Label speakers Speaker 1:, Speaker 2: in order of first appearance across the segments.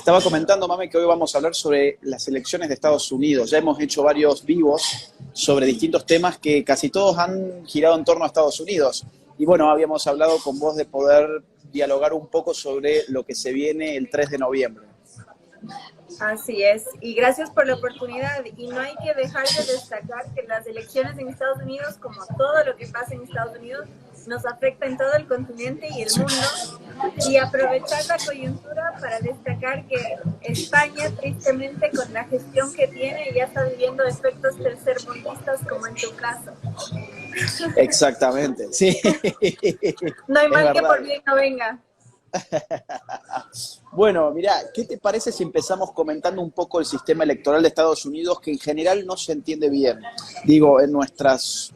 Speaker 1: estaba comentando, Mame, que hoy vamos a hablar sobre las elecciones de Estados Unidos. Ya hemos hecho varios vivos sobre distintos temas que casi todos han girado en torno a Estados Unidos. Y bueno, habíamos hablado con vos de poder dialogar un poco sobre lo que se viene el 3 de noviembre.
Speaker 2: Así es, y gracias por la oportunidad. Y no hay que dejar de destacar que las elecciones en Estados Unidos, como todo lo que pasa en Estados Unidos, nos afecta en todo el continente y el mundo. Y aprovechar la coyuntura para destacar que España, tristemente, con la gestión que tiene, ya está viviendo efectos tercermundistas, como en tu caso.
Speaker 1: Exactamente, sí.
Speaker 2: No hay
Speaker 1: Es
Speaker 2: mal que
Speaker 1: verdad.
Speaker 2: por bien no venga.
Speaker 1: Bueno, mirá, ¿qué te parece si empezamos comentando un poco el sistema electoral de Estados Unidos, que en general no se entiende bien? Digo, en nuestros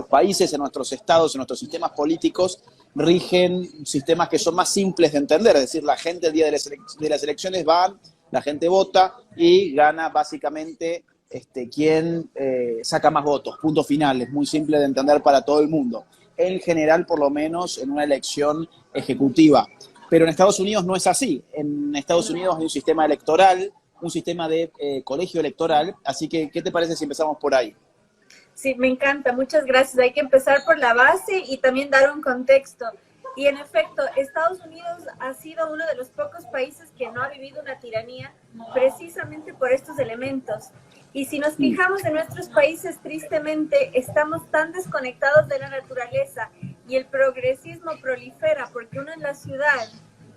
Speaker 1: países, en nuestros estados, en nuestros sistemas políticos, rigen sistemas que son más simples de entender. Es decir, la gente el día de las elecciones va, la gente vota y gana básicamente quien saca más votos. Punto final, es muy simple de entender para todo el mundo. En general, por lo menos en una elección ejecutiva. Pero en Estados Unidos no es así. En Estados Unidos hay un sistema electoral, un sistema de colegio electoral. Así que, ¿qué te parece si empezamos por ahí?
Speaker 2: Sí, me encanta, muchas gracias. Hay que empezar por la base y también dar un contexto. Y en efecto, Estados Unidos ha sido uno de los pocos países que no ha vivido una tiranía precisamente por estos elementos. Y si nos fijamos en nuestros países, tristemente, estamos tan desconectados de la naturaleza y el progresismo prolifera porque uno en la ciudad,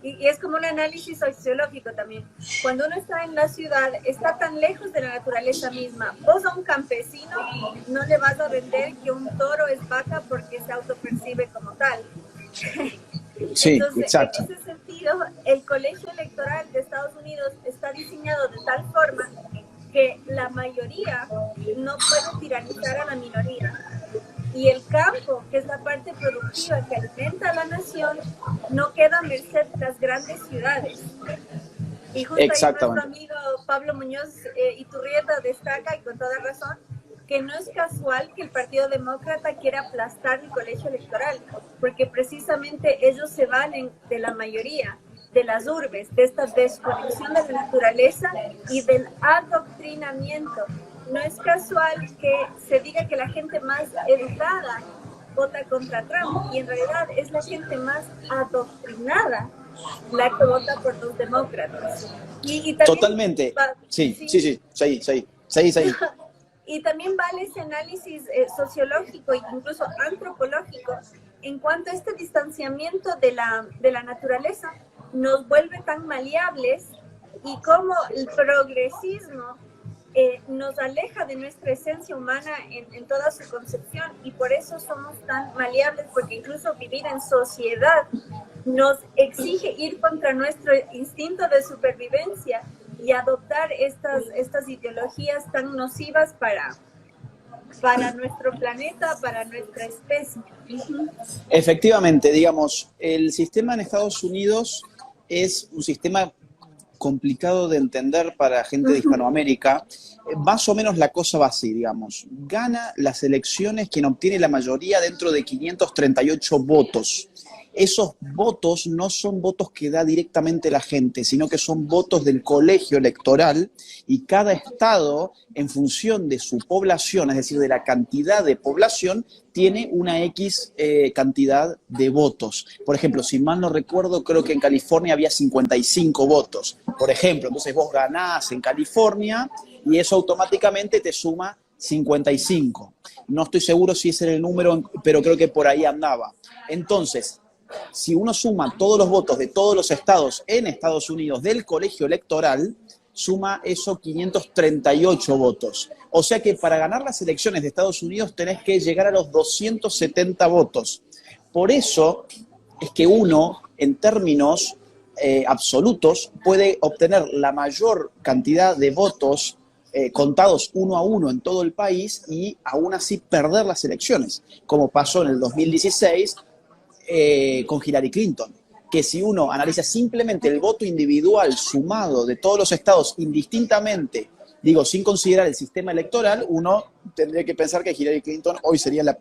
Speaker 2: y es como un análisis sociológico también, cuando uno está en la ciudad, está tan lejos de la naturaleza misma. Vos a un campesino no le vas a vender que un toro es vaca porque se autopercibe como tal.
Speaker 1: Sí,
Speaker 2: Entonces,
Speaker 1: exacto.
Speaker 2: en ese sentido, el colegio electoral de Estados Unidos está diseñado de tal forma que la mayoría no puede tiranizar a la minoría. Y el campo, que es la parte productiva que alimenta a la nación, no queda a merced de las grandes ciudades. Y justo ahí nuestro amigo Pablo Muñoz Iturrieta destaca, y con toda razón, que no es casual que el Partido Demócrata quiera aplastar el colegio electoral, porque precisamente ellos se valen de la mayoría, de las urbes, de esta desconexión de la naturaleza y del adoctrinamiento. No es casual que se diga que la gente más educada vota contra Trump, y en realidad es la gente más adoctrinada la que vota por los demócratas. Y también,
Speaker 1: Totalmente. Sí. Seguí.
Speaker 2: Y también vale ese análisis sociológico e incluso antropológico en cuanto a este distanciamiento de la naturaleza nos vuelve tan maleables, y cómo el progresismo nos aleja de nuestra esencia humana en toda su concepción, y por eso somos tan maleables, porque incluso vivir en sociedad nos exige ir contra nuestro instinto de supervivencia y adoptar estas ideologías tan nocivas para nuestro planeta, para nuestra especie.
Speaker 1: Efectivamente, digamos, el sistema en Estados Unidos es un sistema complicado de entender para gente de Hispanoamérica. Más o menos la cosa va así, digamos. Gana las elecciones quien obtiene la mayoría dentro de 538 votos. Esos votos no son votos que da directamente la gente, sino que son votos del colegio electoral, y cada estado, en función de su población, es decir, de la cantidad de población, tiene una X cantidad de votos. Por ejemplo, si mal no recuerdo, creo que en California había 55 votos. Por ejemplo, entonces vos ganás en California y eso automáticamente te suma 55. No estoy seguro si ese era el número, pero creo que por ahí andaba. Entonces, si uno suma todos los votos de todos los estados en Estados Unidos del colegio electoral, suma eso 538 votos. O sea que para ganar las elecciones de Estados Unidos tenés que llegar a los 270 votos. Por eso es que uno, en términos absolutos, puede obtener la mayor cantidad de votos contados uno a uno en todo el país y aún así perder las elecciones, como pasó en el 2016 con Hillary Clinton, que si uno analiza simplemente el voto individual sumado de todos los estados indistintamente, digo, sin considerar el sistema electoral, uno tendría que pensar que Hillary Clinton hoy sería la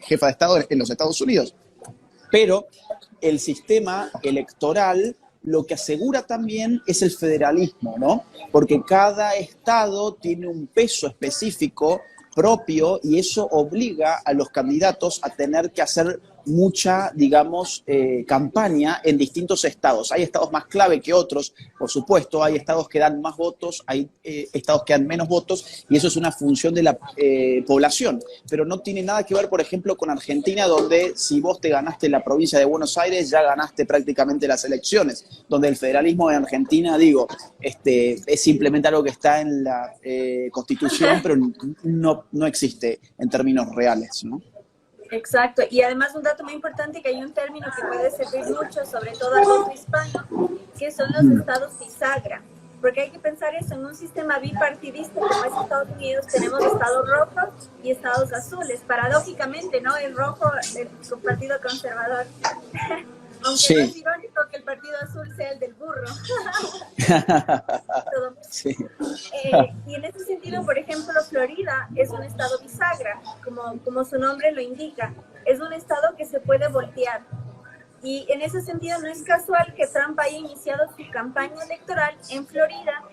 Speaker 1: jefa de estado en los Estados Unidos. Pero el sistema electoral lo que asegura también es el federalismo, ¿no? Porque cada estado tiene un peso específico propio y eso obliga a los candidatos a tener que hacer mucha, digamos, campaña en distintos estados. Hay estados más clave que otros, por supuesto, hay estados que dan más votos, hay estados que dan menos votos, y eso es una función de la población. Pero no tiene nada que ver, por ejemplo, con Argentina, donde si vos te ganaste la provincia de Buenos Aires, ya ganaste prácticamente las elecciones, donde el federalismo en Argentina, digo, es simplemente algo que está en la Constitución, pero no existe en términos reales, ¿no?
Speaker 2: Exacto, y además un dato muy importante, que hay un término que puede servir mucho, sobre todo al voto hispano, que son los estados bisagra, porque hay que pensar eso, en un sistema bipartidista como es Estados Unidos, tenemos estados rojos y estados azules, paradójicamente, ¿no? El rojo, el partido conservador, aunque
Speaker 1: sí.
Speaker 2: no es irónico que el partido azul sea el del burro.
Speaker 1: Sí.
Speaker 2: Y en ese sentido, por ejemplo, Florida es un estado bisagra, como su nombre lo indica. Es un estado que se puede voltear. Y en ese sentido no es casual que Trump haya iniciado su campaña electoral en Florida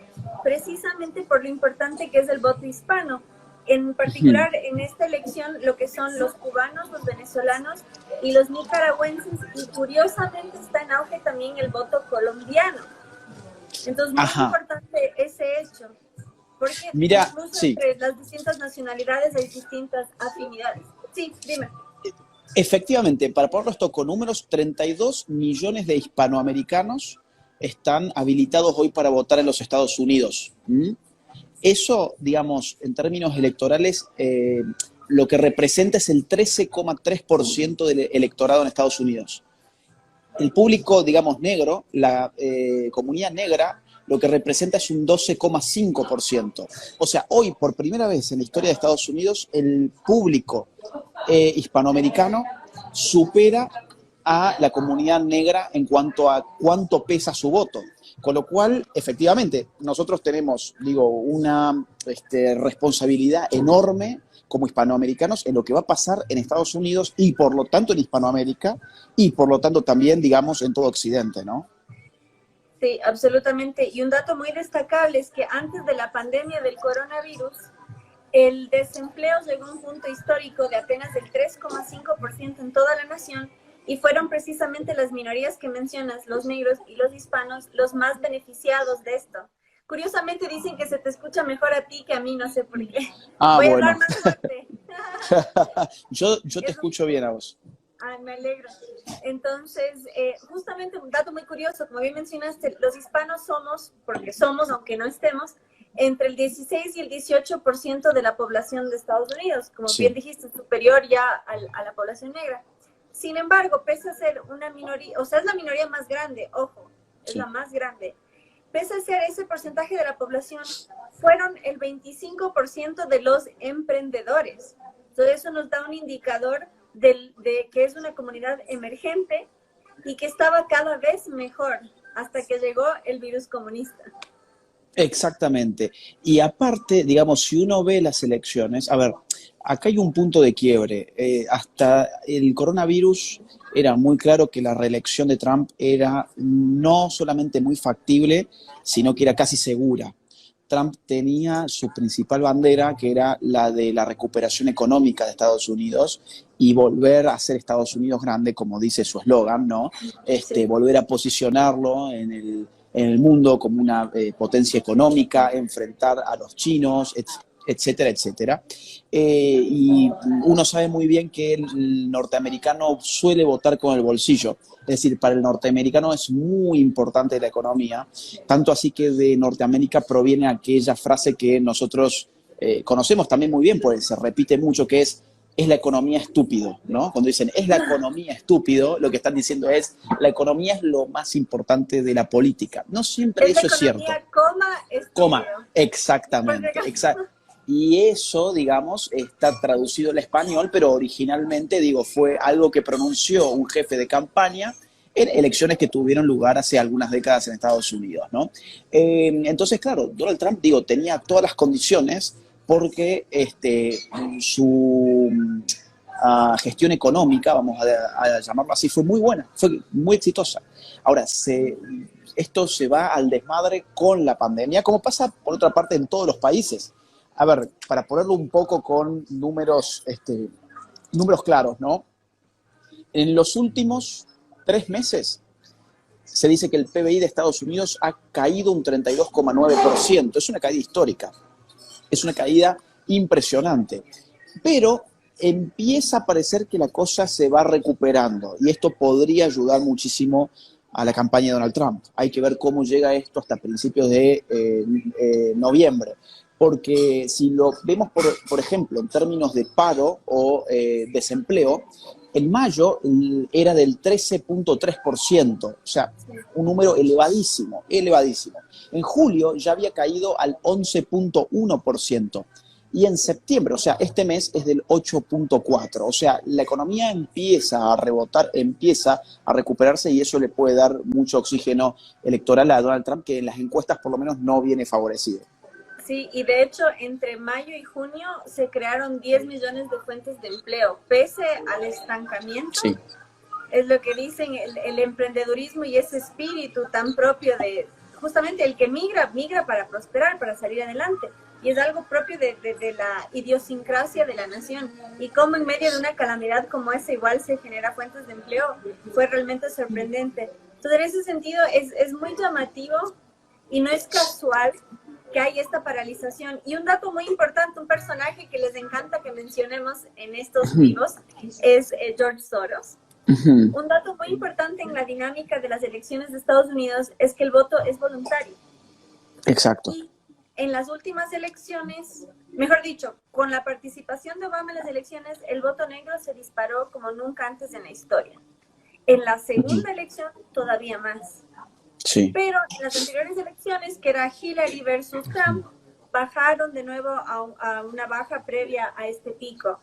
Speaker 2: precisamente por lo importante que es el voto hispano. En particular, en esta elección, lo que son los cubanos, los venezolanos y los nicaragüenses, y curiosamente está en auge también el voto colombiano. Entonces, muy importante ese hecho, porque
Speaker 1: mira,
Speaker 2: incluso
Speaker 1: sí.
Speaker 2: entre las distintas nacionalidades hay distintas afinidades. Sí, dime.
Speaker 1: Efectivamente, para ponerlo esto con números, 32 millones de hispanoamericanos están habilitados hoy para votar en los Estados Unidos. Eso, digamos, en términos electorales, lo que representa es el 13,3% del electorado en Estados Unidos. El público, digamos, negro, la comunidad negra, lo que representa es un 12,5%. O sea, hoy, por primera vez en la historia de Estados Unidos, el público hispanoamericano supera a la comunidad negra en cuanto a cuánto pesa su voto. Con lo cual, efectivamente, nosotros tenemos, digo, una responsabilidad enorme como hispanoamericanos en lo que va a pasar en Estados Unidos y, por lo tanto, en Hispanoamérica y, por lo tanto, también, digamos, en todo Occidente, ¿no?
Speaker 2: Sí, absolutamente. Y un dato muy destacable es que antes de la pandemia del coronavirus, el desempleo llegó a un punto histórico de apenas el 3,5% en toda la nación, y fueron precisamente las minorías que mencionas, los negros y los hispanos, los más beneficiados de esto. Curiosamente dicen que se te escucha mejor a ti que a mí, no sé por qué. Voy a hablar más fuerte.
Speaker 1: yo te escucho bien a vos.
Speaker 2: Ay, me alegro. Entonces, justamente un dato muy curioso, como bien mencionaste, los hispanos somos, porque somos, aunque no estemos, entre el 16 y el 18% de la población de Estados Unidos, como bien dijiste, superior ya a la población negra. Sin embargo, pese a ser una minoría, o sea, es la minoría más grande, ojo, es la más grande. Pese a ser ese porcentaje de la población, fueron el 25% de los emprendedores. Entonces, eso nos da un indicador de que es una comunidad emergente y que estaba cada vez mejor hasta que llegó el virus comunista.
Speaker 1: Exactamente. Y aparte, digamos, si uno ve las elecciones, a ver, acá hay un punto de quiebre. Hasta el coronavirus era muy claro que la reelección de Trump era no solamente muy factible, sino que era casi segura. Trump tenía su principal bandera, que era la de la recuperación económica de Estados Unidos y volver a hacer Estados Unidos grande, como dice su eslogan, ¿no? Volver a posicionarlo en el mundo como una potencia económica, enfrentar a los chinos, etcétera, etcétera. Y uno sabe muy bien que el norteamericano suele votar con el bolsillo. Es decir, para el norteamericano es muy importante la economía, tanto así que de Norteamérica proviene aquella frase que nosotros conocemos también muy bien, pues se repite mucho, que es la economía estúpido, ¿no? Cuando dicen es la economía estúpido, lo que están diciendo es la economía es lo más importante de la política. No siempre eso es cierto. Coma, exactamente, Y eso, digamos, está traducido al español, pero originalmente, digo, fue algo que pronunció un jefe de campaña en elecciones que tuvieron lugar hace algunas décadas en Estados Unidos, ¿no? Entonces, claro, Donald Trump, digo, tenía todas las condiciones porque su gestión económica, vamos a llamarlo así, fue muy buena, fue muy exitosa. Ahora, se esto se va al desmadre con la pandemia, como pasa por otra parte en todos los países. A ver, para ponerlo un poco con números, números claros, ¿no? En los últimos 3 meses se dice que el PBI de Estados Unidos ha caído un 32,9%. Es una caída histórica. Es una caída impresionante. Pero empieza a parecer que la cosa se va recuperando y esto podría ayudar muchísimo a la campaña de Donald Trump. Hay que ver cómo llega esto hasta principios de noviembre. Porque si lo vemos, por ejemplo, en términos de paro o desempleo, en mayo era del 13,3%, o sea, un número elevadísimo, elevadísimo. En julio ya había caído al 11,1%. Y en septiembre, o sea, este mes es del 8,4%. O sea, la economía empieza a rebotar, empieza a recuperarse y eso le puede dar mucho oxígeno electoral a Donald Trump, que en las encuestas por lo menos no viene favorecido.
Speaker 2: Sí, y de hecho, entre mayo y junio se crearon 10 millones de fuentes de empleo, pese al estancamiento.
Speaker 1: Sí.
Speaker 2: Es lo que dicen el emprendedurismo y ese espíritu tan propio de justamente el que migra para prosperar, para salir adelante. Y es algo propio de la idiosincrasia de la nación. Y cómo en medio de una calamidad como esa igual se genera fuentes de empleo, fue realmente sorprendente. Entonces, en ese sentido, es muy llamativo y no es casual que hay esta paralización. Y un dato muy importante, un personaje que les encanta que mencionemos en estos vivos, es George Soros. Un dato muy importante en la dinámica de las elecciones de Estados Unidos es que el voto es voluntario.
Speaker 1: Exacto.
Speaker 2: Y en las últimas elecciones, mejor dicho, con la participación de Obama en las elecciones, el voto negro se disparó como nunca antes en la historia. En la segunda elección, todavía más.
Speaker 1: Sí.
Speaker 2: Pero en las anteriores elecciones, que era Hillary versus Trump, bajaron de nuevo a una baja previa a este pico.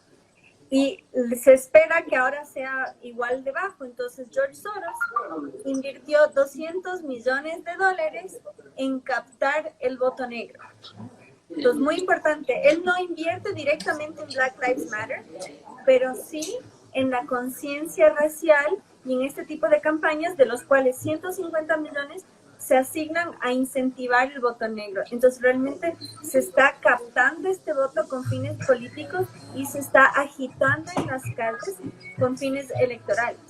Speaker 2: Y se espera que ahora sea igual de bajo. Entonces George Soros invirtió $200 millones en captar el voto negro. Entonces, muy importante, él no invierte directamente en Black Lives Matter, pero sí en la conciencia racial y en este tipo de campañas, de los cuales 150 millones se asignan a incentivar el voto negro. Entonces, realmente se está captando este voto con fines políticos y se está agitando en las calles con fines electorales.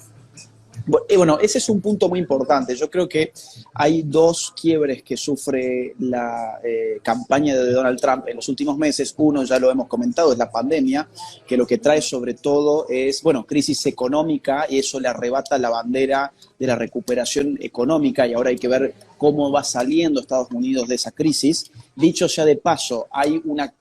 Speaker 1: Bueno, ese es un punto muy importante. Yo creo que hay dos quiebres que sufre la campaña de Donald Trump en los últimos meses. Uno, ya lo hemos comentado, es la pandemia, que lo que trae sobre todo es, bueno, crisis económica, y eso le arrebata la bandera de la recuperación económica, y ahora hay que ver cómo va saliendo Estados Unidos de esa crisis. Dicho sea de paso, hay un as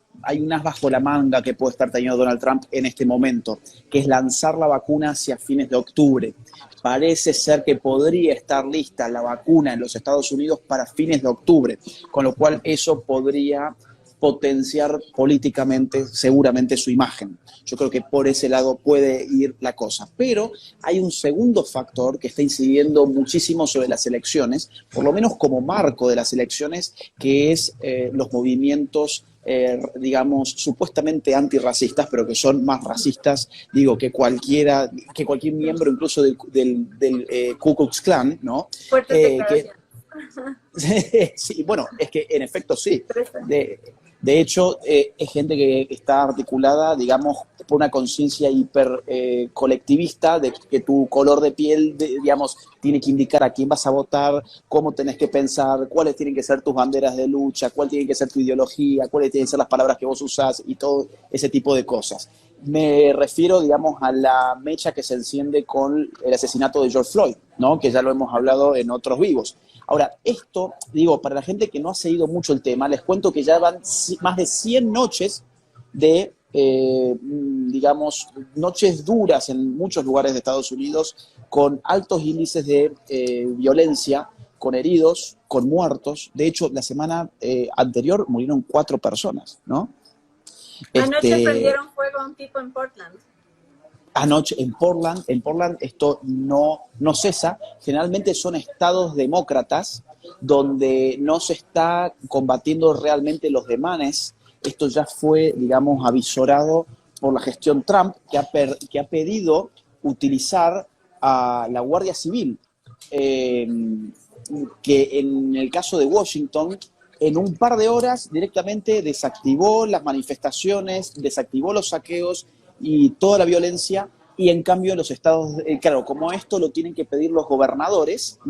Speaker 1: bajo la manga que puede estar teniendo Donald Trump en este momento, que es lanzar la vacuna hacia fines de octubre. Parece ser que podría estar lista la vacuna en los Estados Unidos para fines de octubre, con lo cual eso podría potenciar políticamente seguramente su imagen. Yo creo que por ese lado puede ir la cosa. Pero hay un segundo factor que está incidiendo muchísimo sobre las elecciones, por lo menos como marco de las elecciones, que es los movimientos digamos, supuestamente antirracistas, pero que son más racistas, digo, que cualquier miembro incluso del Ku Klux Klan, ¿no? Sí, bueno, es que en efecto sí. De hecho, es gente que está articulada, digamos, por una conciencia hiper colectivista de que tu color de piel, digamos, tiene que indicar a quién vas a votar, cómo tenés que pensar, cuáles tienen que ser tus banderas de lucha, cuál tiene que ser tu ideología, cuáles tienen que ser las palabras que vos usás y todo ese tipo de cosas. Me refiero, digamos, a la mecha que se enciende con el asesinato de George Floyd, ¿no? Que ya lo hemos hablado en otros vivos. Ahora, esto, digo, para la gente que no ha seguido mucho el tema, les cuento que ya van más de 100 noches de, digamos, noches duras en muchos lugares de Estados Unidos, con altos índices de violencia, con heridos, con muertos. De hecho, la semana anterior murieron 4 personas, ¿no?
Speaker 2: Anoche prendieron fuego a un tipo en Portland.
Speaker 1: Anoche en Portland esto no cesa. Generalmente son estados demócratas donde no se está combatiendo realmente los demanes. Esto ya fue, digamos, avisorado por la gestión Trump, que ha pedido utilizar a la Guardia Civil que en el caso de Washington, en un par de horas directamente desactivó las manifestaciones, desactivó los saqueos y toda la violencia, y en cambio en los estados, claro, como esto lo tienen que pedir los gobernadores,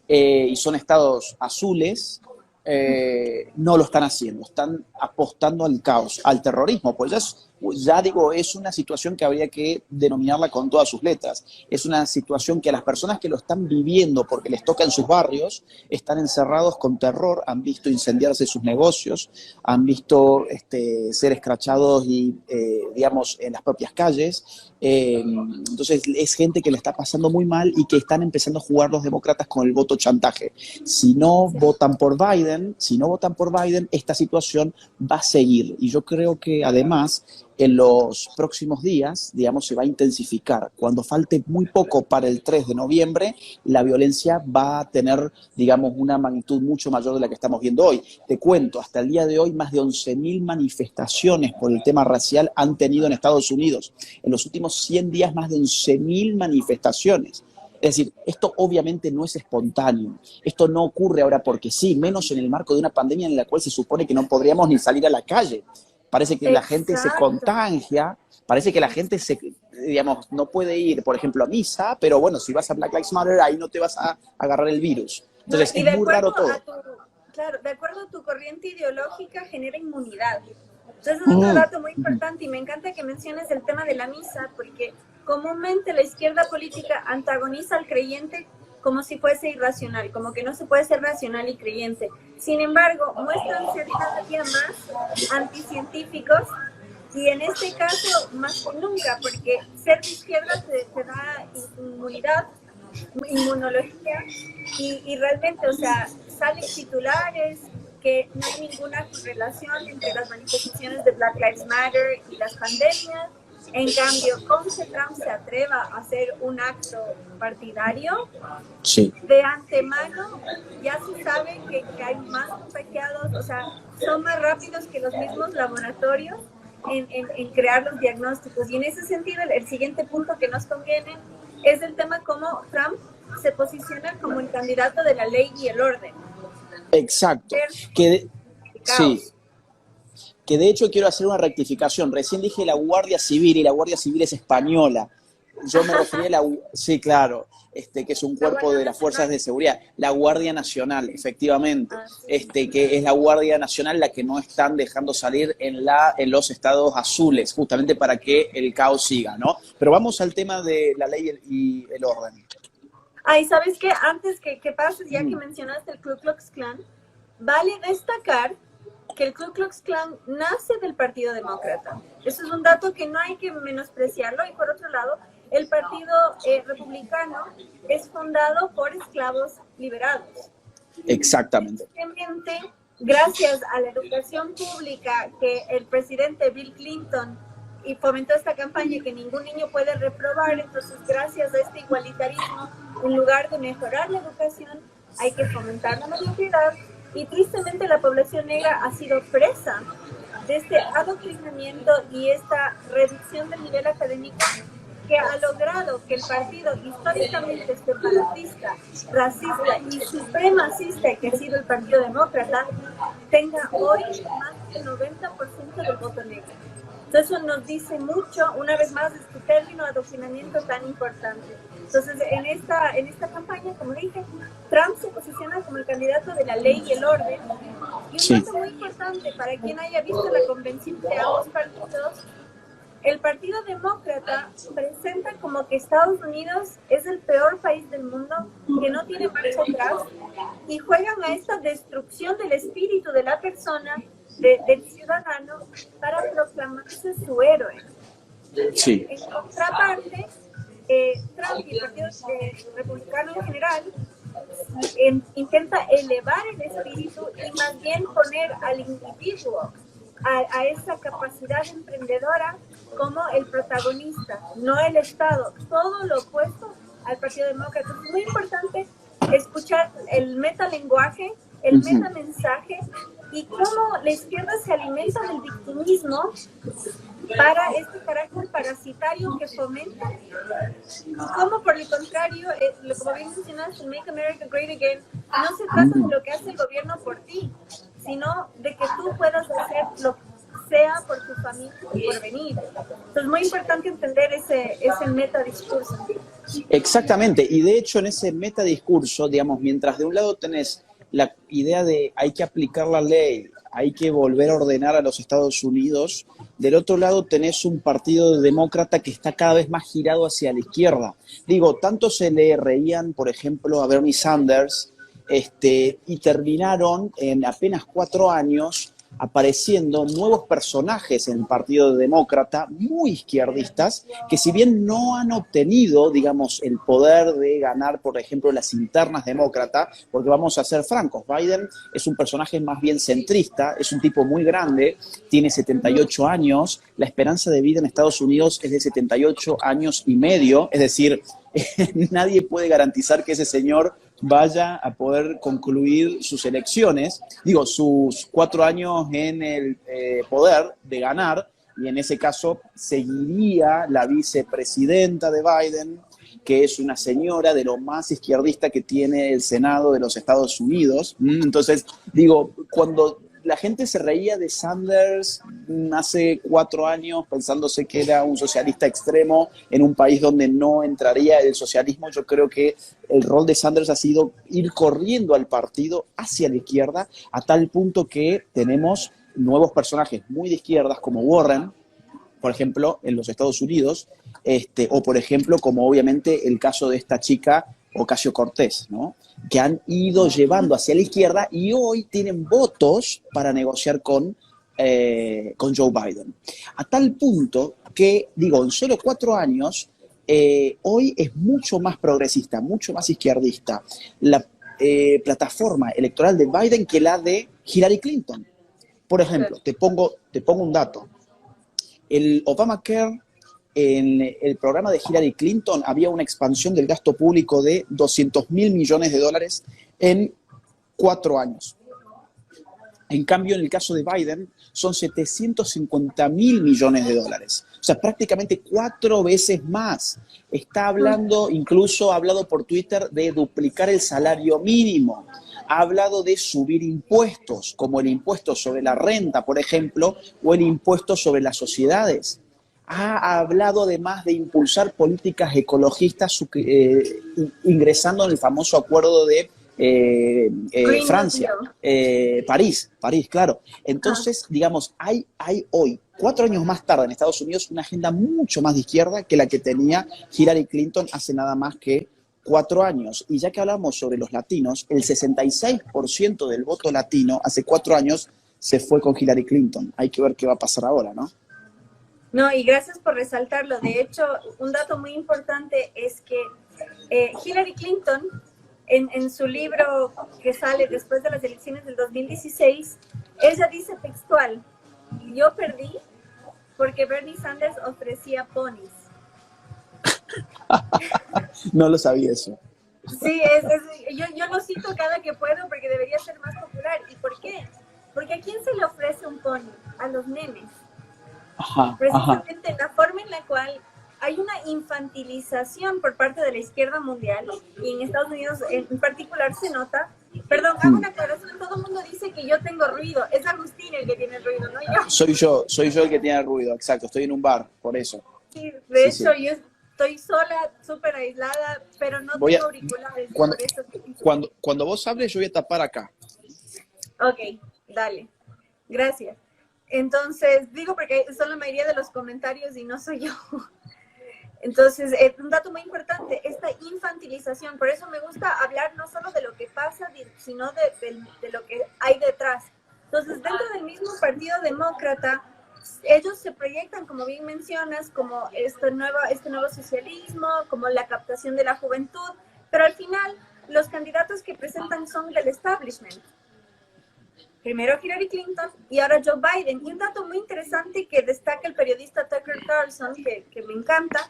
Speaker 1: y son estados azules, no lo están haciendo, están apostando al caos, al terrorismo, pues ya digo, es una situación que habría que denominarla con todas sus letras. Es una situación que a las personas que lo están viviendo porque les toca en sus barrios, están encerrados con terror, han visto incendiarse sus negocios, han visto ser escrachados y, digamos, en las propias calles. Entonces es gente que le está pasando muy mal y que están empezando a jugar los demócratas con el voto chantaje. Si no votan por Biden, esta situación va a seguir. Y yo creo que además en los próximos días, digamos, se va a intensificar. Cuando falte muy poco para el 3 de noviembre, la violencia va a tener, digamos, una magnitud mucho mayor de la que estamos viendo hoy. Te cuento, hasta el día de hoy, más de 11.000 manifestaciones por el tema racial han tenido en Estados Unidos. En los últimos 100 días, más de 11.000 manifestaciones. Es decir, esto obviamente no es espontáneo. Esto no ocurre ahora porque sí, menos en el marco de una pandemia en la cual se supone que no podríamos ni salir a la calle. Parece que la gente se contagia, parece que la gente digamos, no puede ir, por ejemplo, a misa, pero bueno, si vas a Black Lives Matter, ahí no te vas a agarrar el virus. Entonces, es muy raro todo.
Speaker 2: Claro, de acuerdo a tu corriente ideológica, genera inmunidad. Entonces, es otro dato muy importante y me encanta que menciones el tema de la misa, porque comúnmente la izquierda política antagoniza al creyente como si fuese irracional, como que no se puede ser racional y creyente. Sin embargo, muestran ser cada día más anticientíficos y en este caso más que nunca, porque ser de izquierda te da inmunidad, inmunología y realmente, o sea, salen titulares que no hay ninguna relación entre las manifestaciones de Black Lives Matter y las pandemias. En cambio, ¿cómo Trump se atreva a hacer un acto partidario?
Speaker 1: Sí.
Speaker 2: De antemano ya se sabe que hay más contagiados, o sea, son más rápidos que los mismos laboratorios en crear los diagnósticos. Y en ese sentido, el siguiente punto que nos conviene es el tema cómo Trump se posiciona como el candidato de la ley y el orden.
Speaker 1: Exacto. Sí. Que de hecho quiero hacer una rectificación. Recién dije la Guardia Civil y la Guardia Civil es española. Yo me refería a la... Sí, claro, que es un cuerpo de las fuerzas de seguridad. La Guardia Nacional, efectivamente. Que es la Guardia Nacional la que no están dejando salir en los estados azules, justamente para que el caos siga, ¿no? Pero vamos al tema de la ley y el orden.
Speaker 2: Ay, ¿sabes qué? Antes que pases, ya que mencionaste el Ku Klux Klan, vale destacar que el Ku Klux Klan nace del Partido Demócrata. Eso es un dato que no hay que menospreciarlo. Y por otro lado, el Partido Republicano es fundado por esclavos liberados.
Speaker 1: Exactamente.
Speaker 2: Simplemente, gracias a la educación pública que el presidente Bill Clinton y fomentó esta campaña que ningún niño puede reprobar, entonces gracias a este igualitarismo, en lugar de mejorar la educación, hay que fomentar la mediocridad. Y tristemente la población negra ha sido presa de este adoctrinamiento y esta reducción del nivel académico que ha logrado que el partido históricamente separatista, racista y supremacista que ha sido el Partido Demócrata tenga hoy más del 90% del voto negro. Entonces eso nos dice mucho, una vez más, de este término de adoctrinamiento tan importante. Entonces, en esta campaña, como dije, Trump se posiciona como el candidato de la ley y el orden. Y un dato muy importante para quien haya visto la convención de ambos partidos, el Partido Demócrata presenta como que Estados Unidos es el peor país del mundo, que no tiene marcha atrás, y juegan a esta destrucción del espíritu de la persona, del ciudadano, para proclamarse su héroe.
Speaker 1: Sí.
Speaker 2: En contraparte, Trump y el Partido Republicano en general intenta elevar el espíritu y más bien poner al individuo, a esa capacidad emprendedora como el protagonista, no el Estado. Todo lo opuesto al Partido Demócrata. Es muy importante escuchar el metalenguaje, el metamensaje y cómo la izquierda se alimenta del victimismo para este carácter parasitario que fomenta, como por el contrario, como bien mencionaste, Make America Great Again, no se trata de lo que hace el gobierno por ti, sino de que tú puedas hacer lo que sea por tu familia y por venir. Entonces es muy importante entender ese metadiscurso.
Speaker 1: Exactamente, y de hecho en ese metadiscurso, digamos, mientras de un lado tenés la idea de hay que aplicar la ley, hay que volver a ordenar a los Estados Unidos, del otro lado tenés un partido demócrata que está cada vez más girado hacia la izquierda. Digo, tanto se le reían, por ejemplo, a Bernie Sanders, y terminaron en apenas 4 años apareciendo nuevos personajes en el Partido Demócrata, muy izquierdistas, que si bien no han obtenido, digamos, el poder de ganar, por ejemplo, las internas demócratas, porque vamos a ser francos, Biden es un personaje más bien centrista, es un tipo muy grande, tiene 78 años, la esperanza de vida en Estados Unidos es de 78 años y medio, es decir, nadie puede garantizar que ese señor vaya a poder concluir sus elecciones, digo, sus 4 años en el poder de ganar, y en ese caso seguiría la vicepresidenta de Biden, que es una señora de lo más izquierdista que tiene el Senado de los Estados Unidos. Entonces, digo, cuando la gente se reía de Sanders hace 4 años pensándose que era un socialista extremo en un país donde no entraría el socialismo, yo creo que el rol de Sanders ha sido ir corriendo al partido hacia la izquierda a tal punto que tenemos nuevos personajes muy de izquierdas como Warren, por ejemplo, en los Estados Unidos, o por ejemplo, como obviamente el caso de esta chica Ocasio-Cortez, ¿no? Que han ido llevando hacia la izquierda y hoy tienen votos para negociar con Joe Biden. A tal punto que, digo, en solo 4 años, hoy es mucho más progresista, mucho más izquierdista la plataforma electoral de Biden que la de Hillary Clinton. Por ejemplo, te pongo un dato. El Obamacare, en el programa de Hillary Clinton, había una expansión del gasto público de 200.000 millones de dólares en 4 años. En cambio, en el caso de Biden, son 750.000 millones de dólares. O sea, prácticamente 4 veces más. Está hablando, incluso ha hablado por Twitter, de duplicar el salario mínimo. Ha hablado de subir impuestos, como el impuesto sobre la renta, por ejemplo, o el impuesto sobre las sociedades. Ha hablado además de impulsar políticas ecologistas, ingresando en el famoso acuerdo de Francia, París, claro. Entonces, digamos, hay hoy, 4 años más tarde en Estados Unidos, una agenda mucho más de izquierda que la que tenía Hillary Clinton hace nada más que 4 años. Y ya que hablamos sobre los latinos, el 66% del voto latino hace 4 años se fue con Hillary Clinton. Hay que ver qué va a pasar ahora, ¿no?
Speaker 2: No, y gracias por resaltarlo. De hecho, un dato muy importante es que Hillary Clinton, en su libro que sale después de las elecciones del 2016, ella dice textual: yo perdí porque Bernie Sanders ofrecía ponis.
Speaker 1: No lo sabía eso.
Speaker 2: Sí, yo lo cito cada que puedo porque debería ser más popular. ¿Y por qué? Porque ¿a quién se le ofrece un pony? A los nenes. Precisamente la forma en la cual hay una infantilización por parte de la izquierda mundial, y en Estados Unidos en particular se nota. Perdón, hago una aclaración: todo el mundo dice que yo tengo ruido, es Agustín el que tiene ruido, no yo.
Speaker 1: Soy yo el que tiene ruido, exacto, estoy en un bar, por eso.
Speaker 2: Sí, de hecho, yo estoy sola, súper aislada, pero no tengo auriculares.
Speaker 1: Cuando vos hables, yo voy a tapar acá.
Speaker 2: Ok, dale, gracias. Entonces, digo porque son la mayoría de los comentarios y no soy yo. Entonces, un dato muy importante, esta infantilización. Por eso me gusta hablar no solo de lo que pasa, sino de lo que hay detrás. Entonces, dentro del mismo Partido Demócrata, ellos se proyectan, como bien mencionas, como este nuevo socialismo, como la captación de la juventud, pero al final los candidatos que presentan son del establishment. Primero Hillary Clinton y ahora Joe Biden. Y un dato muy interesante que destaca el periodista Tucker Carlson, que me encanta,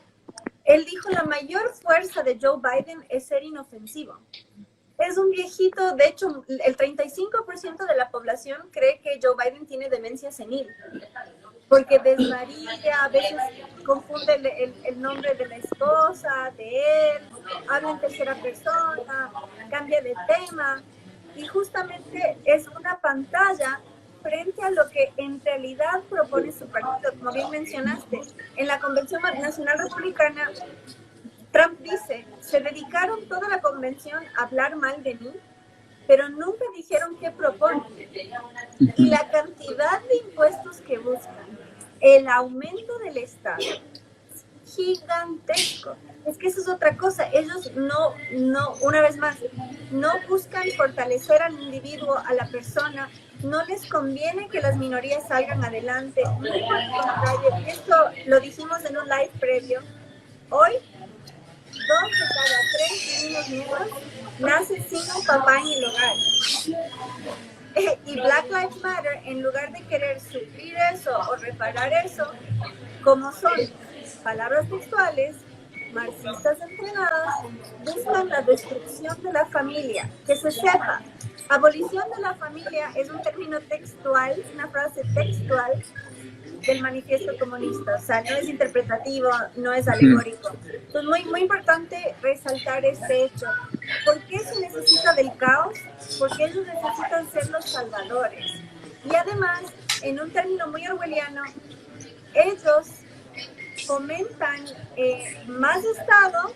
Speaker 2: él dijo: la mayor fuerza de Joe Biden es ser inofensivo. Es un viejito, de hecho, el 35% de la población cree que Joe Biden tiene demencia senil. porque desvaría, a veces confunde el nombre de la esposa, de él, habla en tercera persona, cambia de tema, y justamente es una pantalla frente a lo que en realidad propone su partido. Como bien mencionaste, en la Convención Nacional Republicana, Trump dice, se dedicaron toda la convención a hablar mal de mí, pero nunca dijeron qué proponen. Y la cantidad de impuestos que buscan, el aumento del Estado, gigantesco. Es que eso es otra cosa. Ellos no, una vez más, no buscan fortalecer al individuo, a la persona. No les conviene que las minorías salgan adelante. Muy por el contrario, y esto lo dijimos en un live previo. Hoy, 2 de cada 3 niños negros nacen sin un papá en el hogar. Y Black Lives Matter, en lugar de querer suplir eso o reparar eso, como son palabras textuales, marxistas entrenadas, buscan la destrucción de la familia. Que se sepa, abolición de la familia es un término textual, una frase textual del manifiesto comunista, o sea, no es interpretativo, no es alegórico. Entonces, muy importante resaltar este hecho. ¿Por qué se necesita del caos? Porque ellos necesitan ser los salvadores. Y además, en un término muy orwelliano, ellos fomentan más Estado,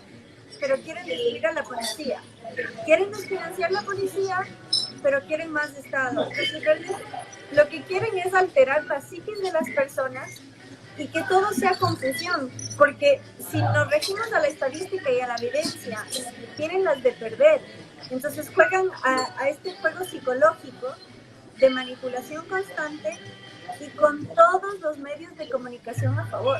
Speaker 2: pero quieren destruir a la policía. Quieren desfinanciar la policía, pero quieren más Estado. Entonces, realmente, lo que quieren es alterar la psiquis de las personas y que todo sea confusión, porque si nos regimos a la estadística y a la evidencia, tienen las de perder. Entonces juegan a este juego psicológico de manipulación constante y con todos los medios de comunicación a favor.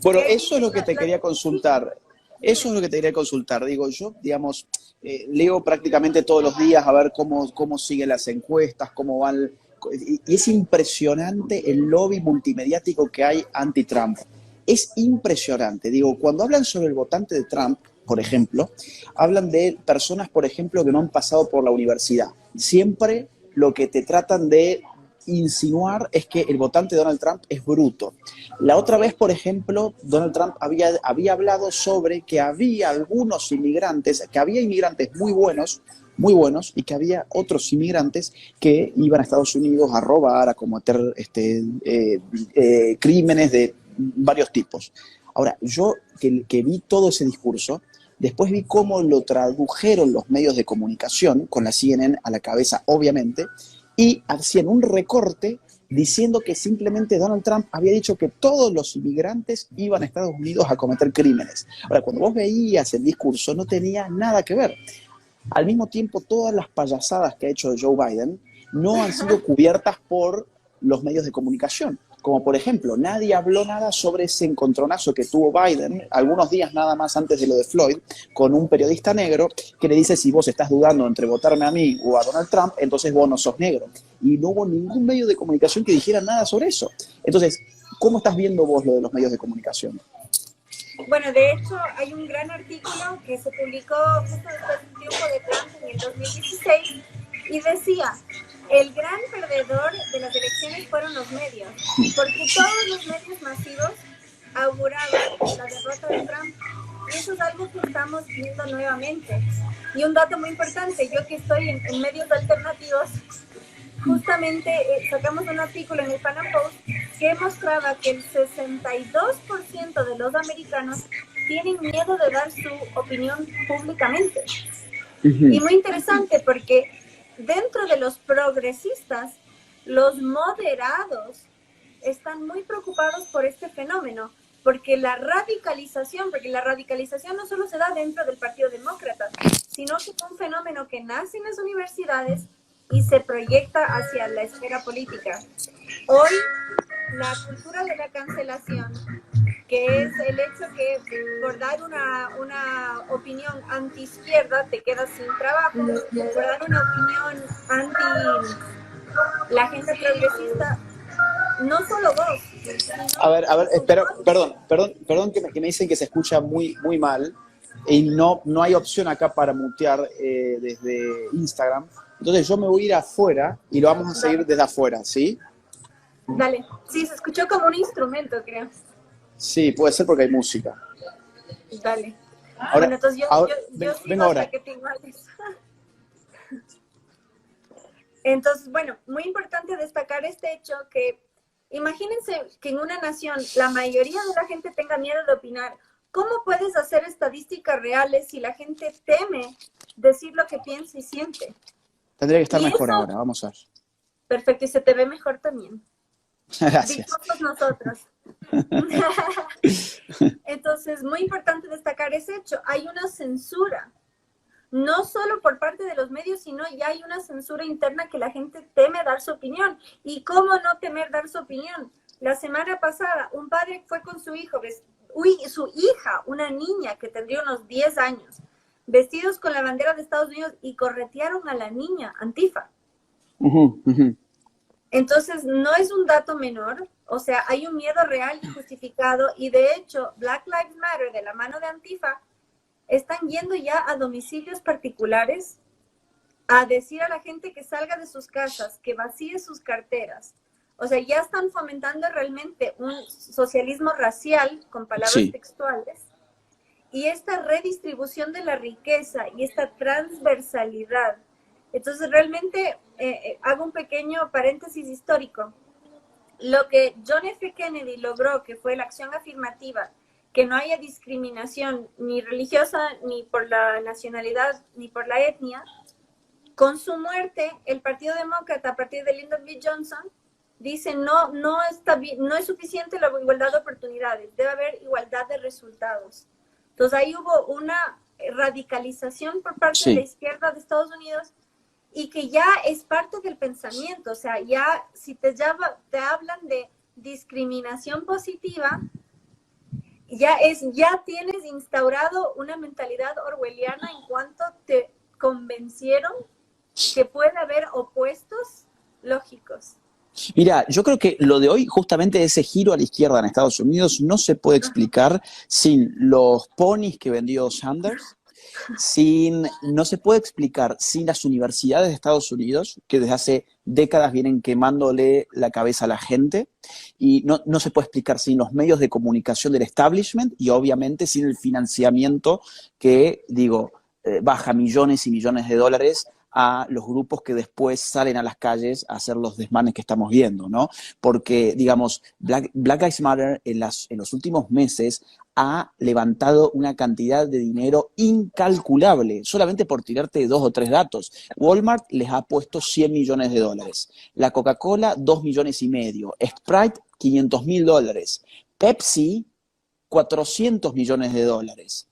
Speaker 1: Bueno, eso es lo que te quería consultar. Eso es lo que te quería consultar. Digo, yo, digamos, leo prácticamente todos los días a ver cómo siguen las encuestas, cómo van. Y es impresionante el lobby multimediático que hay anti-Trump. Es impresionante. Digo, cuando hablan sobre el votante de Trump, por ejemplo, hablan de personas, por ejemplo, que no han pasado por la universidad. Siempre lo que te tratan de insinuar es que el votante de Donald Trump es bruto. La otra vez, por ejemplo, Donald Trump había hablado sobre que había algunos inmigrantes, que había inmigrantes muy buenos, y que había otros inmigrantes que iban a Estados Unidos a robar, a cometer crímenes de varios tipos. Ahora, yo que vi todo ese discurso, después vi cómo lo tradujeron los medios de comunicación, con la CNN a la cabeza, obviamente, y hacían un recorte diciendo que simplemente Donald Trump había dicho que todos los inmigrantes iban a Estados Unidos a cometer crímenes. Ahora, cuando vos veías el discurso, no tenía nada que ver. Al mismo tiempo, todas las payasadas que ha hecho Joe Biden no han sido cubiertas por los medios de comunicación. Como por ejemplo, nadie habló nada sobre ese encontronazo que tuvo Biden algunos días nada más antes de lo de Floyd con un periodista negro que le dice: si vos estás dudando entre votarme a mí o a Donald Trump, entonces vos no sos negro. Y no hubo ningún medio de comunicación que dijera nada sobre eso. Entonces, ¿cómo estás viendo vos lo de los medios de comunicación?
Speaker 2: Bueno, de hecho, hay un gran artículo que se publicó justo después del triunfo de Trump en el 2016 y decía: el gran perdedor de las elecciones fueron los medios, porque todos los medios masivos auguraban la derrota de Trump. Y eso es algo que estamos viendo nuevamente. Y un dato muy importante, yo que estoy en medios alternativos, justamente sacamos un artículo en el Panam Post que mostraba que el 62% de los americanos tienen miedo de dar su opinión públicamente. Y muy interesante porque dentro de los progresistas, los moderados están muy preocupados por este fenómeno, porque la radicalización no solo se da dentro del Partido Demócrata, sino que es un fenómeno que nace en las universidades y se proyecta hacia la esfera política. Hoy, la cultura de la cancelación, que es el hecho que por dar una opinión anti-izquierda te quedas sin trabajo, por dar una opinión anti la gente progresista, no solo vos.
Speaker 1: A ver, espera, perdón que me dicen que se escucha muy, muy mal y no hay opción acá para mutear desde Instagram. Entonces yo me voy a ir afuera y lo vamos a seguir desde afuera, ¿sí?
Speaker 2: Dale. Sí, se escuchó como un instrumento, creo.
Speaker 1: Sí, puede ser porque hay música.
Speaker 2: Dale.
Speaker 1: Ahora,
Speaker 2: Bueno, entonces
Speaker 1: ahora
Speaker 2: yo
Speaker 1: vengo
Speaker 2: sigo hasta
Speaker 1: ahora.
Speaker 2: que te iguales. Entonces, bueno, muy importante destacar este hecho que imagínense que en una nación la mayoría de la gente tenga miedo de opinar. ¿Cómo puedes hacer estadísticas reales si la gente teme decir lo que piensa y siente?
Speaker 1: Tendría que estar
Speaker 2: Y
Speaker 1: mejor
Speaker 2: eso,
Speaker 1: ahora, vamos a ver.
Speaker 2: perfecto, y se te ve mejor también.
Speaker 1: Gracias.
Speaker 2: Dichosos nosotros. Entonces, muy importante destacar ese hecho. Hay una censura, no solo por parte de los medios, sino ya hay una censura interna que la gente teme dar su opinión. ¿Y cómo no temer dar su opinión? La semana pasada, un padre fue con su hijo, su hija, una niña que tendría unos 10 años, vestidos con la bandera de Estados Unidos y corretearon a la niña, Antifa. Entonces, no es un dato menor, o sea, hay un miedo real y justificado, y de hecho, Black Lives Matter, de la mano de Antifa, están yendo ya a domicilios particulares a decir a la gente que salga de sus casas, que vacíe sus carteras. O sea, ya están fomentando realmente un socialismo racial, con palabras
Speaker 1: Sí.
Speaker 2: textuales, y esta redistribución de la riqueza y esta transversalidad. Entonces, realmente hago un pequeño paréntesis histórico. Lo que John F. Kennedy logró, que fue la acción afirmativa, que no haya discriminación ni religiosa, ni por la nacionalidad, ni por la etnia, con su muerte, el Partido Demócrata, a partir de Lyndon B. Johnson, dice no es suficiente la igualdad de oportunidades, debe haber igualdad de resultados. Entonces ahí hubo una radicalización por parte de la
Speaker 1: Sí.
Speaker 2: izquierda de Estados Unidos y que ya es parte del pensamiento, o sea, ya si te hablan de discriminación positiva, ya tienes instaurado una mentalidad orwelliana en cuanto te convencieron que puede haber opuestos lógicos.
Speaker 1: Mira, yo creo que lo de hoy, justamente ese giro a la izquierda en Estados Unidos, no se puede explicar sin los ponis que vendió Sanders, no se puede explicar sin las universidades de Estados Unidos, que desde hace décadas vienen quemándole la cabeza a la gente, y no se puede explicar sin los medios de comunicación del establishment y obviamente sin el financiamiento que, digo, baja millones y millones de dólares a los grupos que después salen a las calles a hacer los desmanes que estamos viendo, ¿no? Porque, digamos, Black Lives Matter en los últimos meses ha levantado una cantidad de dinero incalculable, solamente por tirarte 2 o 3 datos. Walmart les ha puesto 100 millones de dólares, la Coca-Cola 2 millones y medio, Sprite 500 mil dólares, Pepsi 400 millones de dólares.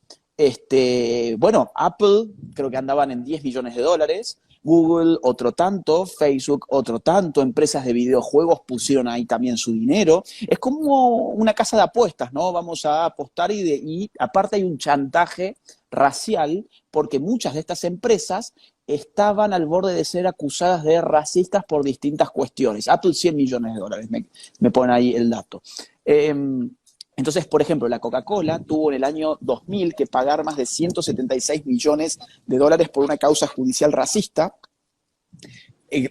Speaker 1: Bueno, Apple creo que andaban en 10 millones de dólares, Google otro tanto, Facebook otro tanto, empresas de videojuegos pusieron ahí también su dinero. Es como una casa de apuestas, ¿no? Vamos a apostar y aparte hay un chantaje racial porque muchas de estas empresas estaban al borde de ser acusadas de racistas por distintas cuestiones. Apple 100 millones de dólares, me pone ahí el dato. Entonces, por ejemplo, la Coca-Cola tuvo en el año 2000 que pagar más de 176 millones de dólares por una causa judicial racista,